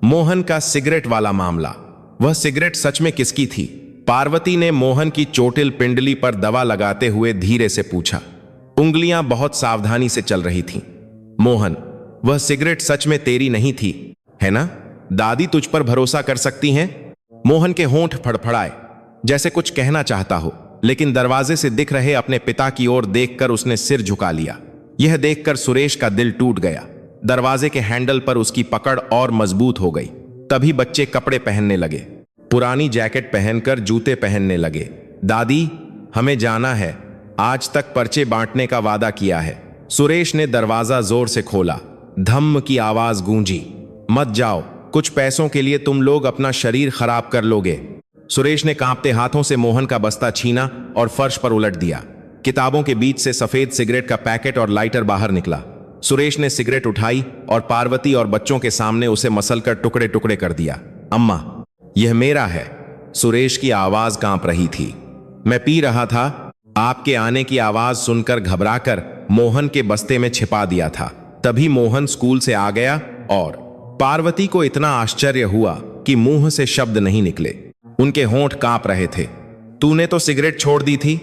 मोहन का सिगरेट वाला मामला। वह सिगरेट सच में किसकी थी? पार्वती ने मोहन की चोटिल पिंडली पर दवा लगाते हुए धीरे से पूछा। उंगलियां बहुत सावधानी से चल रही थीं। मोहन, वह सिगरेट सच में तेरी नहीं थी, है ना? दादी तुझ पर भरोसा कर सकती हैं? मोहन के होंठ फड़फड़ाए, जैसे कुछ कहना चाहता हो, लेकिन दरवाजे से दिख रहे अपने पिता की ओर देखकर उसने सिर झुका लिया। यह देखकर सुरेश का दिल टूट गया। दरवाजे के हैंडल पर उसकी पकड़ और मजबूत हो गई। तभी बच्चे कपड़े पहनने लगे, पुरानी जैकेट पहनकर जूते पहनने लगे। दादी, हमें जाना है, आज तक पर्चे बांटने का वादा किया है। सुरेश ने दरवाजा जोर से खोला। धम्म की आवाज गूंजी। मत जाओ, कुछ पैसों के लिए तुम लोग अपना शरीर खराब कर लोगे। सुरेश ने कांपते हाथों से मोहन का बस्ता छीना और फर्श पर उलट दिया। किताबों के बीच से सफेद सिगरेट का पैकेट और लाइटर बाहर निकला। सुरेश ने सिगरेट उठाई और पार्वती और बच्चों के सामने उसे मसलकर टुकड़े टुकड़े कर दिया। अम्मा, यह मेरा है, सुरेश की आवाज कांप रही थी। मैं पी रहा था। आपके आने की आवाज सुनकर घबराकर मोहन के बस्ते में छिपा दिया था। तभी मोहन स्कूल से आ गया और पार्वती को इतना आश्चर्य हुआ कि मुंह से शब्द नहीं निकले। उनके होंठ कांप रहे थे। तूने तो सिगरेट छोड़ दी थी।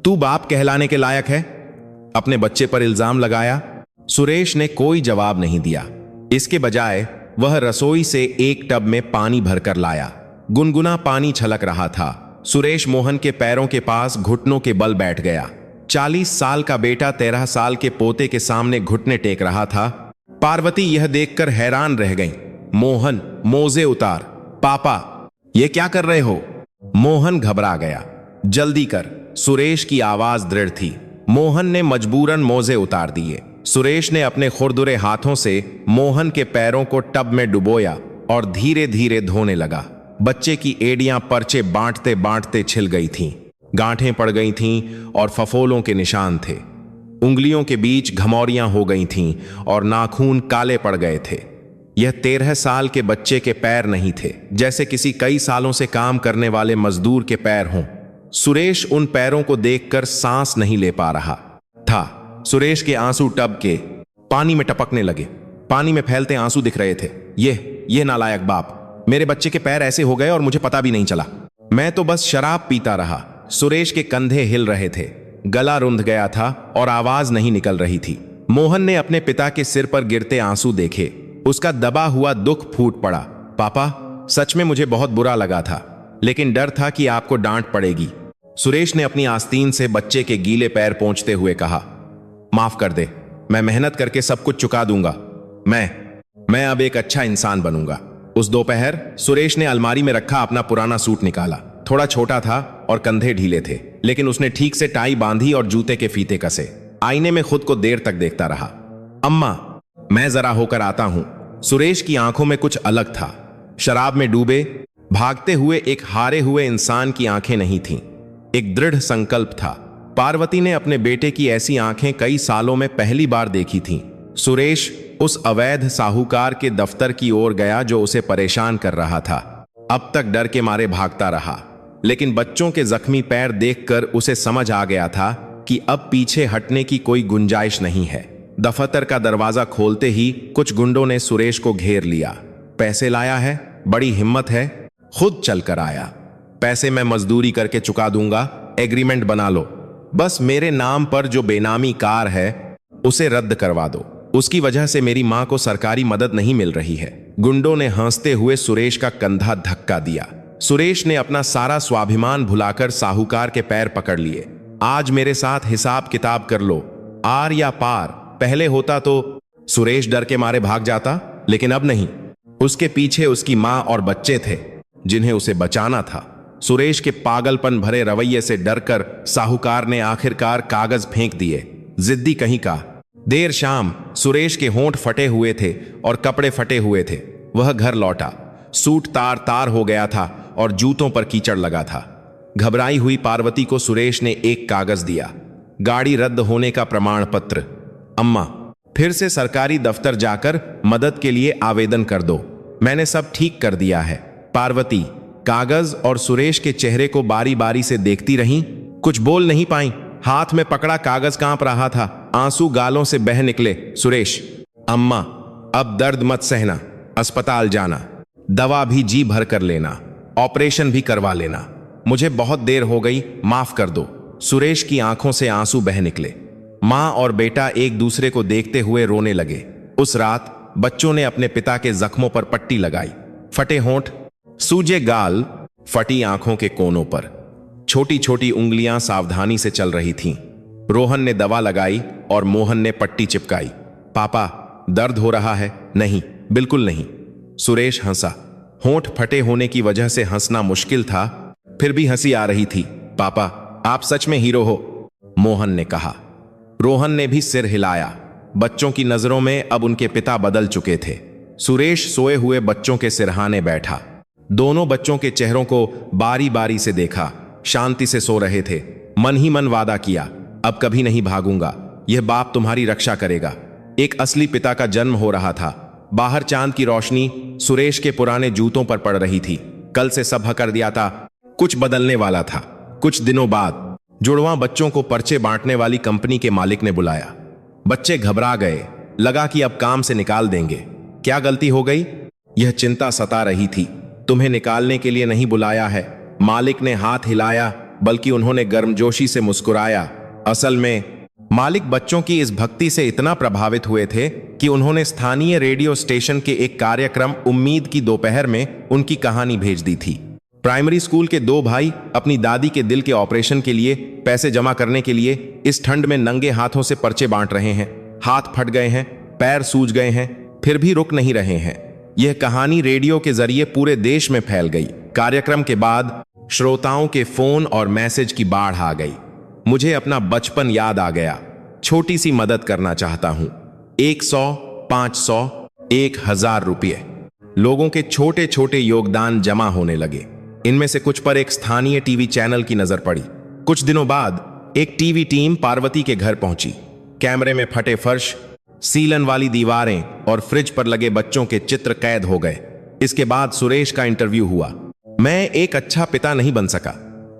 तू बाप कहलाने के लायक है? अपने बच्चे पर इल्जाम लगाया। सुरेश ने कोई जवाब नहीं दिया। इसके बजाय वह रसोई से एक टब में पानी भरकर लाया। गुनगुना पानी छलक रहा था। सुरेश मोहन के पैरों के पास घुटनों के बल बैठ गया। 40 साल का बेटा 13 साल के पोते के सामने घुटने टेक रहा था। पार्वती यह देखकर हैरान रह गई। मोहन, मोजे उतार। पापा, ये क्या कर रहे हो? मोहन घबरा गया। जल्दी कर। सुरेश की आवाज दृढ़ थी। मोहन ने मजबूरन मोजे उतार दिए। सुरेश ने अपने खुरदुरे हाथों से मोहन के पैरों को टब में डुबोया और धीरे धीरे धोने लगा। बच्चे की एड़ियां पर्चे बांटते बांटते छिल गई थीं, गांठें पड़ गई थीं और फफोलों के निशान थे। उंगलियों के बीच घमौरियां हो गई थीं और नाखून काले पड़ गए थे। यह 13 साल के बच्चे के पैर नहीं थे, जैसे किसी कई सालों से काम करने वाले मजदूर के पैर हों। सुरेश उन पैरों को देखकर सांस नहीं ले पा रहा था। सुरेश के आंसू टब के पानी में टपकने लगे। पानी में फैलते आंसू दिख रहे थे। ये नालायक बाप, मेरे बच्चे के पैर ऐसे हो गए और मुझे पता भी नहीं चला। मैं तो बस शराब पीता रहा। सुरेश के कंधे हिल रहे थे, गला रुंध गया था और आवाज नहीं निकल रही थी। मोहन ने अपने पिता के सिर पर गिरते आंसू देखे। उसका दबा हुआ दुख फूट पड़ा। पापा, सच में मुझे बहुत बुरा लगा था, लेकिन डर था कि आपको डांट पड़ेगी। सुरेश ने अपनी आस्तीन से बच्चे के गीले पैर पोंछते हुए कहा, माफ कर दे, मैं मेहनत करके सब कुछ चुका दूंगा। मैं अब एक अच्छा इंसान बनूंगा। उस दोपहर सुरेश ने अलमारी में रखा अपना पुराना सूट निकाला। थोड़ा छोटा था और कंधे ढीले थे, लेकिन उसने ठीक से टाई बांधी और जूते के फीते कसे। आईने में खुद को देर तक देखता रहा। अम्मा, मैं जरा होकर आता हूं। सुरेश की आंखों में कुछ अलग था। शराब में डूबे भागते हुए एक हारे हुए इंसान की आंखें नहीं थीं, एक दृढ़ संकल्प था। पार्वती ने अपने बेटे की ऐसी आंखें कई सालों में पहली बार देखी थीं। सुरेश उस अवैध साहूकार के दफ्तर की ओर गया जो उसे परेशान कर रहा था। अब तक डर के मारे भागता रहा, लेकिन बच्चों के जख्मी पैर देखकर उसे समझ आ गया था कि अब पीछे हटने की कोई गुंजाइश नहीं है। दफ्तर का दरवाजा खोलते ही कुछ गुंडों ने सुरेश को घेर लिया। पैसे लाया है? बड़ी हिम्मत है, खुद चलकर आया। पैसे मैं मजदूरी करके चुका दूंगा, एग्रीमेंट बना लो। बस मेरे नाम पर जो बेनामी कार है उसे रद्द करवा दो, उसकी वजह से मेरी मां को सरकारी मदद नहीं मिल रही है। गुंडों ने हंसते हुए सुरेश का कंधा धक्का दिया। सुरेश ने अपना सारा स्वाभिमान भुलाकर साहूकार के पैर पकड़ लिए। आज मेरे साथ हिसाब किताब कर लो, आर या पार। पहले होता तो सुरेश डर के मारे भाग जाता, लेकिन अब नहीं। उसके पीछे उसकी मां और बच्चे थे जिन्हें उसे बचाना था। सुरेश के पागलपन भरे रवैये से डरकर साहूकार ने आखिरकार कागज फेंक दिए। जिद्दी कहीं का। देर शाम सुरेश के होंठ फटे हुए थे और कपड़े फटे हुए थे। वह घर लौटा। सूट तार तार हो गया था और जूतों पर कीचड़ लगा था। घबराई हुई पार्वती को सुरेश ने एक कागज दिया, गाड़ी रद्द होने का प्रमाण पत्र। अम्मा, फिर से सरकारी दफ्तर जाकर मदद के लिए आवेदन कर दो, मैंने सब ठीक कर दिया है। पार्वती कागज और सुरेश के चेहरे को बारी बारी से देखती रहीं, कुछ बोल नहीं पाई। हाथ में पकड़ा कागज कांप रहा था, आंसू गालों से बह निकले। सुरेश, अम्मा, अब दर्द मत सहना, अस्पताल जाना, दवा भी जी भर कर लेना, ऑपरेशन भी करवा लेना। मुझे बहुत देर हो गई, माफ कर दो। सुरेश की आंखों से आंसू बह निकले। मां और बेटा एक दूसरे को देखते हुए रोने लगे। उस रात बच्चों ने अपने पिता के जख्मों पर पट्टी लगाई। फटे होंठ, सूजे गाल, फटी आंखों के कोनों पर छोटी छोटी उंगलियां सावधानी से चल रही थीं। रोहन ने दवा लगाई और मोहन ने पट्टी चिपकाई। पापा, दर्द हो रहा है? नहीं, बिल्कुल नहीं। सुरेश हंसा। होंठ फटे होने की वजह से हंसना मुश्किल था, फिर भी हंसी आ रही थी। पापा, आप सच में हीरो हो, मोहन ने कहा। रोहन ने भी सिर हिलाया। बच्चों की नजरों में अब उनके पिता बदल चुके थे। सुरेश सोए हुए बच्चों के सिरहाने बैठा। दोनों बच्चों के चेहरों को बारी बारी से देखा। शांति से सो रहे थे। मन ही मन वादा किया, अब कभी नहीं भागूंगा, यह बाप तुम्हारी रक्षा करेगा। एक असली पिता का जन्म हो रहा था। बाहर चांद की रोशनी सुरेश के पुराने जूतों पर पड़ रही थी। कल से सब कर दिया था, कुछ बदलने वाला था। कुछ दिनों बाद जुड़वां बच्चों को पर्चे बांटने वाली कंपनी के मालिक ने बुलाया। बच्चे घबरा गए, लगा कि अब काम से निकाल देंगे। क्या गलती हो गई, यह चिंता सता रही थी। तुम्हें निकालने के लिए नहीं बुलाया है, मालिक ने हाथ हिलाया, बल्कि उन्होंने गर्मजोशी से मुस्कुराया। असल में मालिक बच्चों की इस भक्ति से इतना प्रभावित हुए थे कि उन्होंने स्थानीय रेडियो स्टेशन के एक कार्यक्रम उम्मीद की दोपहर में उनकी कहानी भेज दी थी। प्राइमरी स्कूल के 2 भाई अपनी दादी के दिल के ऑपरेशन के लिए पैसे जमा करने के लिए इस ठंड में नंगे हाथों से पर्चे बांट रहे हैं। हाथ फट गए हैं, पैर सूज गए हैं, फिर भी रुक नहीं रहे हैं। यह कहानी रेडियो के जरिए पूरे देश में फैल गई। कार्यक्रम के बाद श्रोताओं के फोन और मैसेज की बाढ़ आ गई। मुझे अपना बचपन याद आ गया। छोटी सी मदद करना चाहता हूं। 100, 500, 1000 रुपये। लोगों के छोटे छोटे योगदान जमा होने लगे। इनमें से कुछ पर एक स्थानीय टीवी चैनल की नजर पड़ी। कुछ दिनों बाद एक टीवी टीम पार्वती के घर पहुंची। कैमरे में फटे फर्श, सीलन वाली दीवारें और फ्रिज पर लगे बच्चों के चित्र कैद हो गए। इसके बाद सुरेश का इंटरव्यू हुआ। मैं एक अच्छा पिता नहीं बन सका।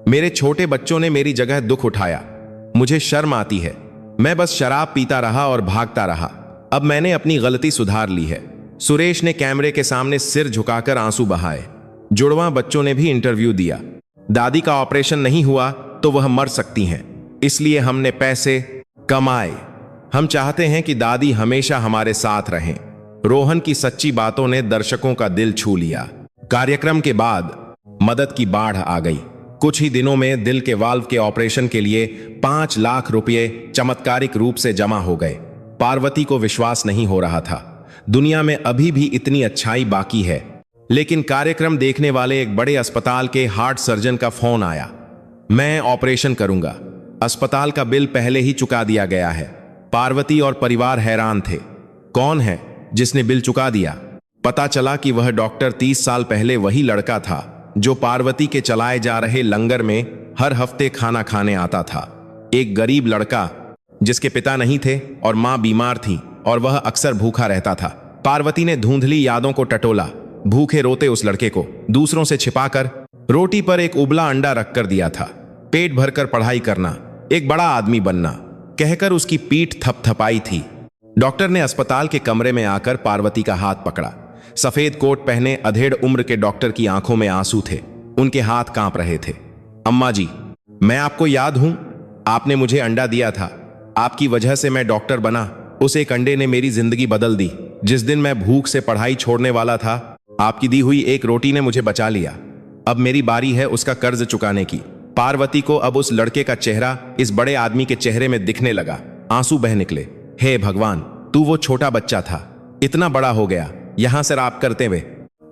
मेरे छोटे बच्चों ने मेरी जगह दुख उठाया। मुझे शर्म आती है। मैं बस शराब पीता रहा और भागता रहा। अब मैंने अपनी गलती सुधार ली है। सुरेश ने कैमरे के सामने सिर झुकाकर आंसू बहाए। जुड़वां बच्चों ने भी इंटरव्यू दिया। दादी का ऑपरेशन नहीं हुआ तो वह मर सकती हैं, इसलिए हमने पैसे कमाए। हम चाहते हैं कि दादी हमेशा हमारे साथ रहें। रोहन की सच्ची बातों ने दर्शकों का दिल छू लिया। कार्यक्रम के बाद मदद की बाढ़ आ गई। कुछ ही दिनों में दिल के वाल्व के ऑपरेशन के लिए 5 लाख रुपए चमत्कारिक रूप से जमा हो गए। पार्वती को विश्वास नहीं हो रहा था। दुनिया में अभी भी इतनी अच्छाई बाकी है। लेकिन कार्यक्रम देखने वाले एक बड़े अस्पताल के हार्ट सर्जन का फोन आया। मैं ऑपरेशन करूंगा। अस्पताल का बिल पहले ही चुका दिया गया है। पार्वती और परिवार हैरान थे। कौन है जिसने बिल चुका दिया? पता चला कि वह डॉक्टर 30 साल पहले वही लड़का था जो पार्वती के चलाए जा रहे लंगर में हर हफ्ते खाना खाने आता था। एक गरीब लड़का जिसके पिता नहीं थे और मां बीमार थी और वह अक्सर भूखा रहता था। पार्वती ने धुंधली यादों को टटोला। भूखे रोते उस लड़के को दूसरों से छिपाकर रोटी पर एक उबला अंडा रखकर दिया था। पेट भरकर पढ़ाई करना, एक बड़ा आदमी बनना कहकर उसकी पीठ थपथपाई थी। डॉक्टर ने अस्पताल के कमरे में आकर पार्वती का हाथ पकड़ा। सफेद कोट पहने अधेड़ उम्र के डॉक्टर की आंखों में आंसू थे। उनके हाथ कांप रहे थे। अम्मा जी, मैं आपको याद हूं, आपने मुझे अंडा दिया था। आपकी वजह से मैं डॉक्टर बना। उस एक अंडे ने मेरी जिंदगी बदल दी। जिस दिन मैं भूख से पढ़ाई छोड़ने वाला था, आपकी दी हुई एक रोटी ने मुझे बचा लिया। अब मेरी बारी है उसका कर्ज चुकाने की। पार्वती को अब उस लड़के का चेहरा इस बड़े आदमी के चेहरे में दिखने लगा। आंसू बह निकले। हे भगवान, तू वो छोटा बच्चा था, इतना बड़ा हो गया यहां से राप करते हुए।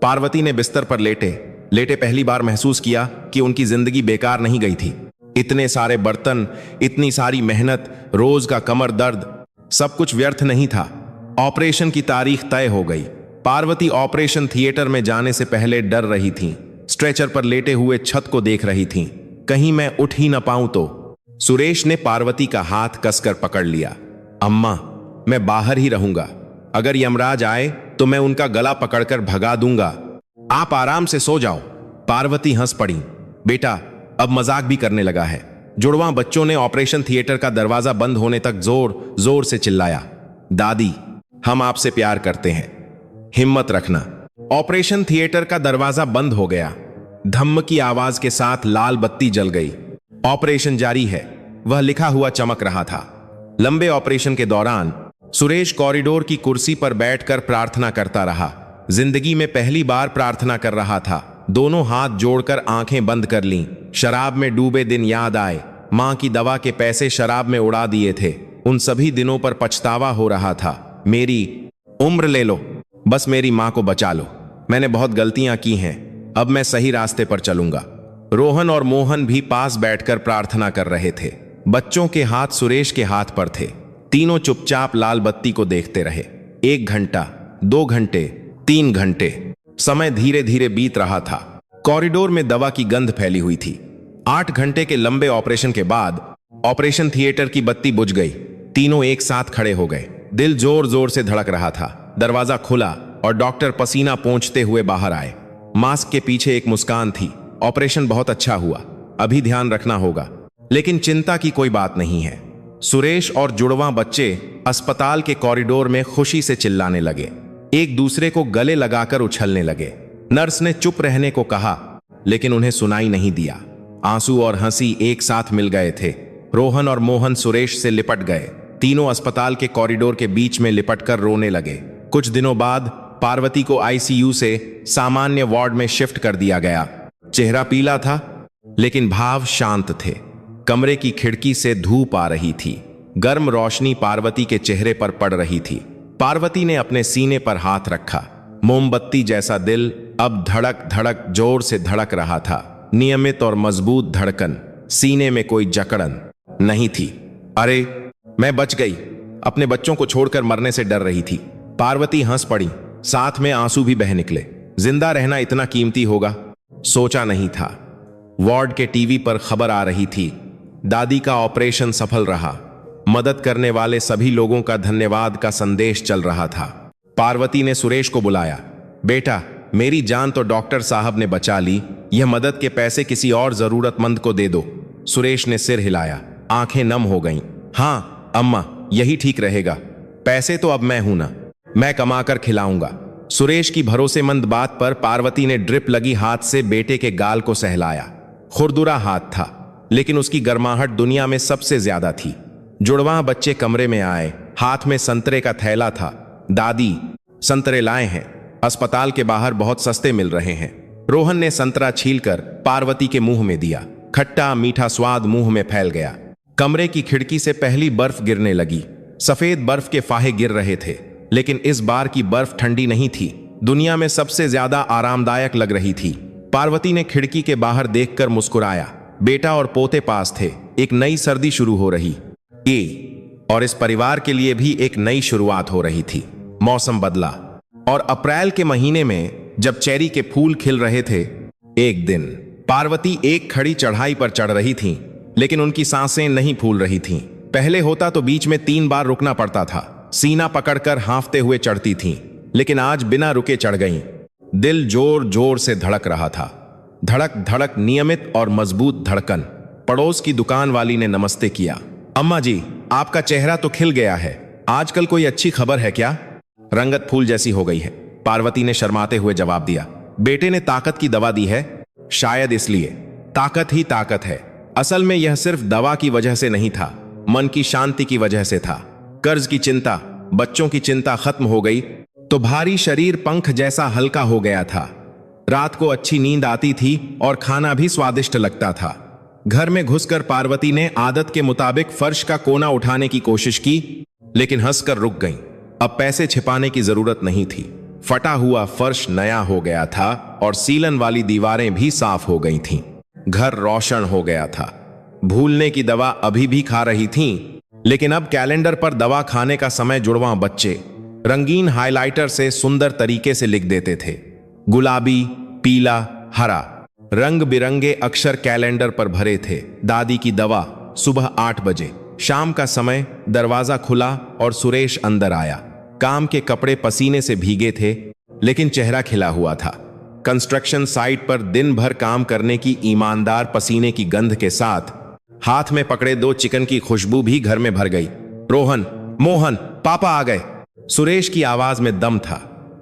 पार्वती ने बिस्तर पर लेटे लेटे पहली बार महसूस किया कि उनकी जिंदगी बेकार नहीं गई थी। इतने सारे बर्तन, इतनी सारी मेहनत, रोज का कमर दर्द, सब कुछ व्यर्थ नहीं था। ऑपरेशन की तारीख तय हो गई। पार्वती ऑपरेशन थिएटर में जाने से पहले डर रही थी। स्ट्रेचर पर लेटे हुए छत को देख रही थी, कहीं मैं उठ ही न पाऊं तो। सुरेश ने पार्वती का हाथ कसकर पकड़ लिया। अम्मा, मैं बाहर ही रहूंगा। अगर यमराज आए तो मैं उनका गला पकड़कर भगा दूंगा। आप आराम से सो जाओ। पार्वती हंस पड़ी। बेटा, अब मजाक भी करने लगा है। जुड़वां बच्चों ने ऑपरेशन थिएटर का दरवाजा बंद होने तक जोर जोर से चिल्लाया, दादी, हम आपसे प्यार करते हैं, हिम्मत रखना। ऑपरेशन थिएटर का दरवाजा बंद हो गया। धम्म की आवाज के साथ लाल बत्ती जल गई। ऑपरेशन जारी है, वह लिखा हुआ चमक रहा था। लंबे ऑपरेशन के दौरान सुरेश कॉरिडोर की कुर्सी पर बैठकर प्रार्थना करता रहा। जिंदगी में पहली बार प्रार्थना कर रहा था। दोनों हाथ जोड़कर आंखें बंद कर लीं। शराब में डूबे दिन याद आए। मां की दवा के पैसे शराब में उड़ा दिए थे। उन सभी दिनों पर पछतावा हो रहा था। मेरी उम्र ले लो, बस मेरी मां को बचा लो। मैंने बहुत गलतियां की हैं, अब मैं सही रास्ते पर चलूंगा। रोहन और मोहन भी पास बैठकर प्रार्थना कर रहे थे। बच्चों के हाथ सुरेश के हाथ पर थे। तीनों चुपचाप लाल बत्ती को देखते रहे। 1 घंटा, 2 घंटे, 3 घंटे। समय धीरे धीरे बीत रहा था। कॉरिडोर में दवा की गंध फैली हुई थी। 8 घंटे के लंबे ऑपरेशन के बाद ऑपरेशन थिएटर की बत्ती बुझ गई। तीनों एक साथ खड़े हो गए। दिल जोर जोर से धड़क रहा था। दरवाजा खुला और डॉक्टर पसीना पोंछते हुए बाहर आए। मास्क के पीछे एक मुस्कान थी। ऑपरेशन बहुत अच्छा हुआ, अभी ध्यान रखना होगा। लेकिन चिंता की कोई बात नहीं है। सुरेश और जुड़वां बच्चे अस्पताल के कॉरिडोर में खुशी से चिल्लाने लगे, एक दूसरे को गले लगाकर उछलने लगे। नर्स ने चुप रहने को कहा, लेकिन उन्हें सुनाई नहीं दिया। आंसू और हंसी एक साथ मिल गए थे। रोहन और मोहन सुरेश से लिपट गए। तीनों अस्पताल के कॉरिडोर के बीच में लिपटकर रोने लगे। कुछ दिनों बाद पार्वती को आईसीयू से सामान्य वार्ड में शिफ्ट कर दिया गया। चेहरा पीला था, लेकिन भाव शांत थे। कमरे की खिड़की से धूप आ रही थी। गर्म रोशनी पार्वती के चेहरे पर पड़ रही थी। पार्वती ने अपने सीने पर हाथ रखा। मोमबत्ती जैसा दिल अब धड़क धड़क जोर से धड़क रहा था। नियमित और मजबूत धड़कन, सीने में कोई जकड़न नहीं थी। अरे, मैं बच गई। अपने बच्चों को छोड़कर मरने से डर रही थी। पार्वती हंस पड़ी, साथ में आंसू भी बह निकले। जिंदा रहना इतना कीमती होगा, सोचा नहीं था। वार्ड के टीवी पर खबर आ रही थी, दादी का ऑपरेशन सफल रहा। मदद करने वाले सभी लोगों का धन्यवाद का संदेश चल रहा था। पार्वती ने सुरेश को बुलाया। बेटा, मेरी जान तो डॉक्टर साहब ने बचा ली, यह मदद के पैसे किसी और जरूरतमंद को दे दो। सुरेश ने सिर हिलाया, आंखें नम हो गईं। हाँ अम्मा, यही ठीक रहेगा। पैसे तो अब मैं हूं ना, मैं कमाकर खिलाऊंगा। सुरेश की भरोसेमंद बात पर पार्वती ने ड्रिप लगी हाथ से बेटे के गाल को सहलाया। खुरदुरा हाथ था, लेकिन उसकी गर्माहट दुनिया में सबसे ज्यादा थी। जुड़वां बच्चे कमरे में आए, हाथ में संतरे का थैला था। दादी, संतरे लाए हैं, अस्पताल के बाहर बहुत सस्ते मिल रहे हैं। रोहन ने संतरा छीलकर पार्वती के मुंह में दिया। खट्टा मीठा स्वाद मुंह में फैल गया। कमरे की खिड़की से पहली बर्फ गिरने लगी। सफेद बर्फ के फाहे गिर रहे थे, लेकिन इस बार की बर्फ ठंडी नहीं थी, दुनिया में सबसे ज्यादा आरामदायक लग रही थी। पार्वती ने खिड़की के बाहर देखकर मुस्कुराया। बेटा और पोते पास थे, एक नई सर्दी शुरू हो रही और इस परिवार के लिए भी एक नई शुरुआत हो रही थी। मौसम बदला और अप्रैल के महीने में जब चेरी के फूल खिल रहे थे, एक दिन पार्वती एक खड़ी चढ़ाई पर चढ़ रही थी, लेकिन उनकी सांसें नहीं फूल रही थीं। पहले होता तो बीच में 3 बार रुकना पड़ता था। सीना पकड़कर हांफते हुए चढ़ती थीं, लेकिन आज बिना रुके चढ़ गईं। दिल जोर जोर से धड़क रहा था, धड़क धड़क नियमित और मजबूत धड़कन। पड़ोस की दुकान वाली ने नमस्ते किया। अम्मा जी, आपका चेहरा तो खिल गया है, आजकल कोई अच्छी खबर है क्या? रंगत फूल जैसी हो गई है, पार्वती ने शर्माते हुए जवाब दिया। बेटे ने ताकत की दवा दी है, शायद इसलिए। ताकत ही ताकत है। असल में यह सिर्फ दवा की वजह से नहीं था, मन की शांति की वजह से था। कर्ज की चिंता, बच्चों की चिंता खत्म हो गई तो भारी शरीर पंख जैसा हल्का हो गया था। रात को अच्छी नींद आती थी और खाना भी स्वादिष्ट लगता था। घर में घुसकर पार्वती ने आदत के मुताबिक फर्श का कोना उठाने की कोशिश की, लेकिन हंसकर रुक गईं। अब पैसे छिपाने की जरूरत नहीं थी। फटा हुआ फर्श नया हो गया था और सीलन वाली दीवारें भी साफ हो गई थीं। घर रोशन हो गया था। भूलने की दवा अभी भी खा रही थीं, लेकिन अब कैलेंडर पर दवा खाने का समय जुड़वां बच्चे रंगीन हाइलाइटर से सुंदर तरीके से लिख देते थे। गुलाबी, पीला, हरा, रंग बिरंगे अक्षर कैलेंडर पर भरे थे। दादी की दवा सुबह 8 बजे। शाम का समय दरवाजा खुला और सुरेश अंदर आया। काम के कपड़े पसीने से भीगे थे, लेकिन चेहरा खिला हुआ था। कंस्ट्रक्शन साइट पर दिन भर काम करने की ईमानदार पसीने की गंध के साथ हाथ में पकड़े 2 चिकन की खुशबू भी घर में भर गई। रोहन, मोहन, पापा आ गए। सुरेश की आवाज में दम था,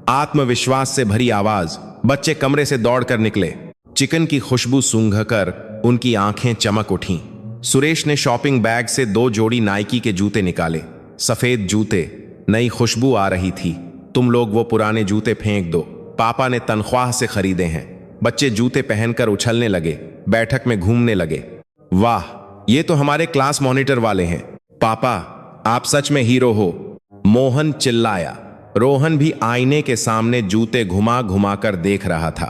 आत्मविश्वास से भरी आवाज। बच्चे कमरे से दौड़कर निकले। चिकन की खुशबू सूंघकर उनकी आंखें चमक उठीं। सुरेश ने शॉपिंग बैग से 2 जोड़ी नाइकी के जूते निकाले। सफेद जूते, नई खुशबू आ रही थी। तुम लोग वो पुराने जूते फेंक दो, पापा ने तनख्वाह से खरीदे हैं। बच्चे जूते पहनकर उछलने लगे, बैठक में घूमने लगे। वाह, ये तो हमारे क्लास मॉनिटर वाले हैं। पापा, आप सच में हीरो हो, मोहन चिल्लाया। रोहन भी आईने के सामने जूते घुमा घुमा कर देख रहा था।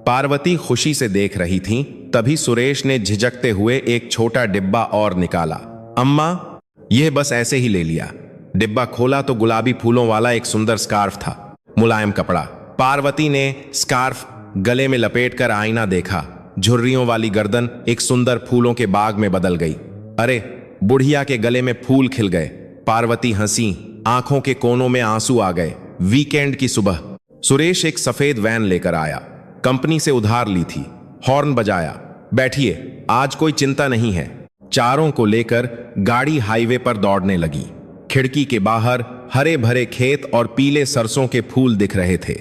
पार्वती खुशी से देख रही थी। तभी सुरेश ने झिझकते हुए एक छोटा डिब्बा और निकाला। अम्मा, यह बस ऐसे ही ले लिया। डिब्बा खोला तो गुलाबी फूलों वाला एक सुंदर स्कार्फ था, मुलायम कपड़ा। पार्वती ने स्कार्फ गले में लपेटकर आईना देखा। झुर्रियों वाली गर्दन एक सुंदर फूलों के बाग में बदल गई। अरे, बुढ़िया के गले में फूल खिल गए। पार्वती हंसी, आंखों के कोनों में आंसू आ गए। वीकेंड की सुबह सुरेश एक सफेद वैन लेकर आया। कंपनी से उधार ली थी। हॉर्न बजाया, बैठिए, आज कोई चिंता नहीं है। चारों को लेकर गाड़ी हाईवे पर दौड़ने लगी। खिड़की के बाहर हरे भरे खेत और पीले सरसों के फूल दिख रहे थे।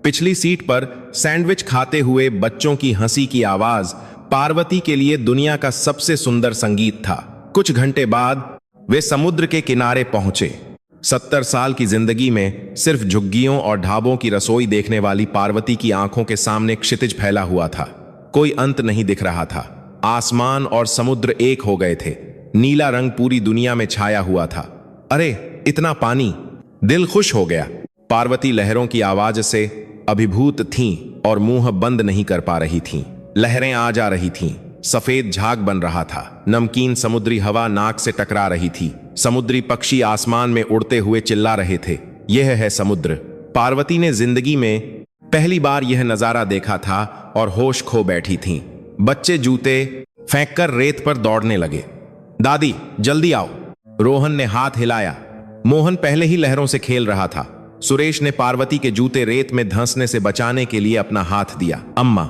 पिछली सीट पर सैंडविच खाते हुए बच्चों की हंसी की आवाज पार्वती के लिए दुनिया का सबसे सुंदर संगीत था। कुछ घंटे बाद वे समुद्र के किनारे पहुंचे। 70 साल की जिंदगी में सिर्फ झुग्गियों और ढाबों की रसोई देखने वाली पार्वती की आंखों के सामने क्षितिज फैला हुआ था। कोई अंत नहीं दिख रहा था। आसमान और समुद्र एक हो गए थे। नीला रंग पूरी दुनिया में छाया हुआ था। अरे इतना पानी! दिल खुश हो गया। पार्वती लहरों की आवाज से अभिभूत थीं और मुंह बंद नहीं कर पा रही थीं। लहरें आ जा रही थीं, सफेद झाग बन रहा था। नमकीन समुद्री हवा नाक से टकरा रही थी। समुद्री पक्षी आसमान में उड़ते हुए चिल्ला रहे थे, यह है समुद्र। पार्वती ने जिंदगी में पहली बार यह नजारा देखा था और होश खो बैठी थीं। बच्चे जूते फेंककर रेत पर दौड़ने लगे। दादी जल्दी आओ, रोहन ने हाथ हिलाया। मोहन पहले ही लहरों से खेल रहा था। सुरेश ने पार्वती के जूते रेत में धंसने से बचाने के लिए अपना हाथ दिया। अम्मा,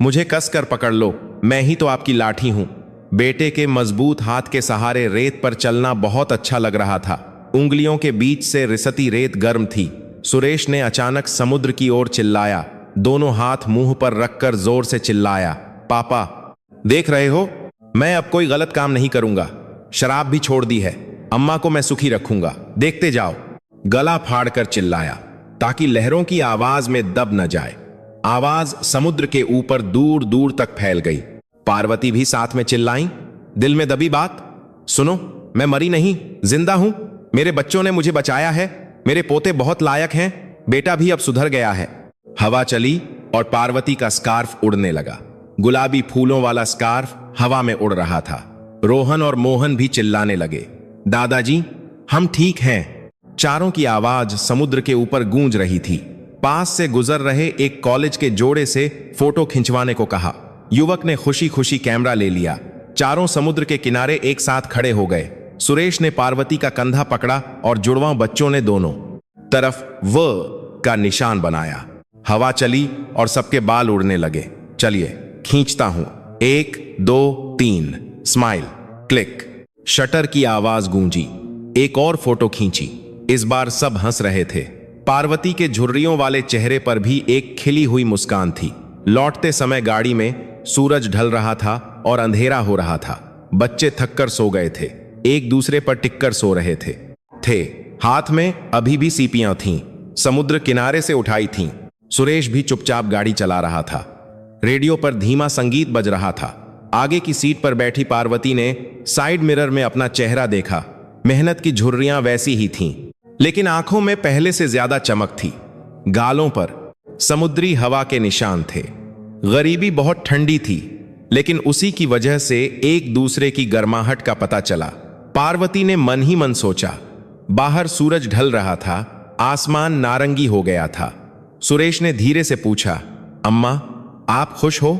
मुझे कसकर पकड़ लो, मैं ही तो आपकी लाठी हूं। बेटे के मजबूत हाथ के सहारे रेत पर चलना बहुत अच्छा लग रहा था। उंगलियों के बीच से रिसती रेत गर्म थी। सुरेश ने अचानक समुद्र की ओर चिल्लाया। दोनों हाथ मुंह पर रखकर जोर से चिल्लाया, पापा देख रहे हो, मैं अब कोई गलत काम नहीं करूंगा। शराब भी छोड़ दी है। अम्मा को मैं सुखी रखूंगा, देखते जाओ। गला फाड़कर चिल्लाया ताकि लहरों की आवाज में दब न जाए। आवाज समुद्र के ऊपर दूर दूर तक फैल गई। पार्वती भी साथ में चिल्लाई, दिल में दबी बात, सुनो, मैं मरी नहीं, जिंदा हूं। मेरे बच्चों ने मुझे बचाया है। मेरे पोते बहुत लायक हैं। बेटा भी अब सुधर गया है। हवा चली और पार्वती का स्कार्फ उड़ने लगा। गुलाबी फूलों वाला स्कार्फ हवा में उड़ रहा था। रोहन और मोहन भी चिल्लाने लगे, दादाजी हम ठीक हैं। चारों की आवाज समुद्र के ऊपर गूंज रही थी। पास से गुजर रहे एक कॉलेज के जोड़े से फोटो खिंचवाने को कहा। युवक ने खुशी खुशी कैमरा ले लिया। चारों समुद्र के किनारे एक साथ खड़े हो गए। सुरेश ने पार्वती का कंधा पकड़ा और जुड़वां बच्चों ने दोनों तरफ व का निशान बनाया। हवा चली और सबके बाल उड़ने लगे। चलिए खींचता हूं, 1 2 3, स्माइल, क्लिक। शटर की आवाज गूंजी। एक और फोटो खींची। इस बार सब हंस रहे थे। पार्वती के झुर्रियों वाले चेहरे पर भी एक खिली हुई मुस्कान थी। लौटते समय गाड़ी में सूरज ढल रहा था और अंधेरा हो रहा था। बच्चे थककर सो गए थे, एक दूसरे पर टिककर सो रहे थे। हाथ में अभी भी सीपियां थीं, समुद्र किनारे से उठाई थीं। सुरेश भी चुपचाप गाड़ी चला रहा था। रेडियो पर धीमा संगीत बज रहा था। आगे की सीट पर बैठी पार्वती ने साइड मिरर में अपना चेहरा देखा। मेहनत की झुर्रियां वैसी ही थीं, लेकिन आंखों में पहले से ज्यादा चमक थी। गालों पर समुद्री हवा के निशान थे। गरीबी बहुत ठंडी थी, लेकिन उसी की वजह से एक दूसरे की गर्माहट का पता चला। पार्वती ने मन ही मन सोचा। बाहर सूरज ढल रहा था, आसमान नारंगी हो गया था। सुरेश ने धीरे से पूछा, अम्मा आप खुश हो?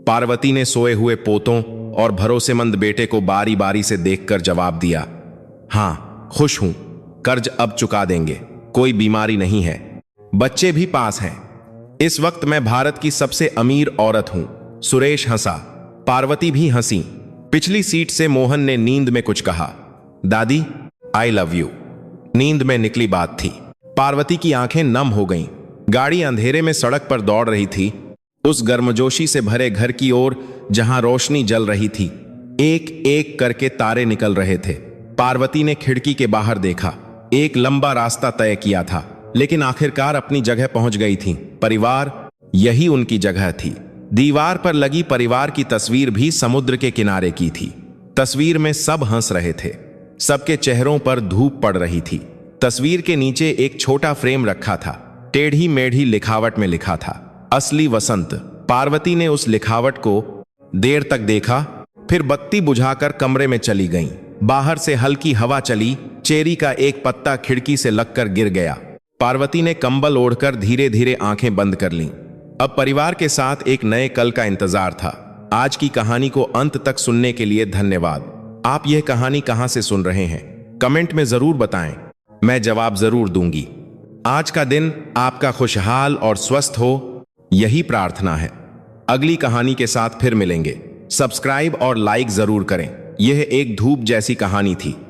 पार्वती ने सोए हुए पोतों और भरोसेमंद बेटे को बारी बारी से देखकर जवाब दिया, हां खुश हूं। कर्ज अब चुका देंगे, कोई बीमारी नहीं है, बच्चे भी पास हैं। इस वक्त मैं भारत की सबसे अमीर औरत हूं। सुरेश हंसा, पार्वती भी हंसी। पिछली सीट से मोहन ने नींद में कुछ कहा, दादी आई लव यू। नींद में निकली बात थी। पार्वती की आंखें नम हो गईं। गाड़ी अंधेरे में सड़क पर दौड़ रही थी, उस गर्मजोशी से भरे घर की ओर जहां रोशनी जल रही थी। एक एक करके तारे निकल रहे थे। पार्वती ने खिड़की के बाहर देखा। एक लंबा रास्ता तय किया था, लेकिन आखिरकार अपनी जगह पहुंच गई थी। परिवार, यही उनकी जगह थी। दीवार पर लगी परिवार की तस्वीर भी समुद्र के किनारे की थी। तस्वीर में सब हंस रहे थे, सबके चेहरों पर धूप पड़ रही थी। तस्वीर के नीचे एक छोटा फ्रेम रखा था। टेढ़ी मेढ़ी लिखावट में लिखा था, असली वसंत। पार्वती ने उस लिखावट को देर तक देखा, फिर बत्ती बुझाकर कमरे में चली गईं। बाहर से हल्की हवा चली। चेरी का एक पत्ता खिड़की से लगकर गिर गया। पार्वती ने कंबल ओढ़कर धीरे धीरे आंखें बंद कर लीं। अब परिवार के साथ एक नए कल का इंतजार था। आज की कहानी को अंत तक सुनने के लिए धन्यवाद। आप यह कहानी कहां से सुन रहे हैं, कमेंट में जरूर बताएं, मैं जवाब जरूर दूंगी। आज का दिन आपका खुशहाल और स्वस्थ हो। यही प्रार्थना है। अगली कहानी के साथ फिर मिलेंगे। सब्सक्राइब और लाइक जरूर करें। यह एक धूप जैसी कहानी थी।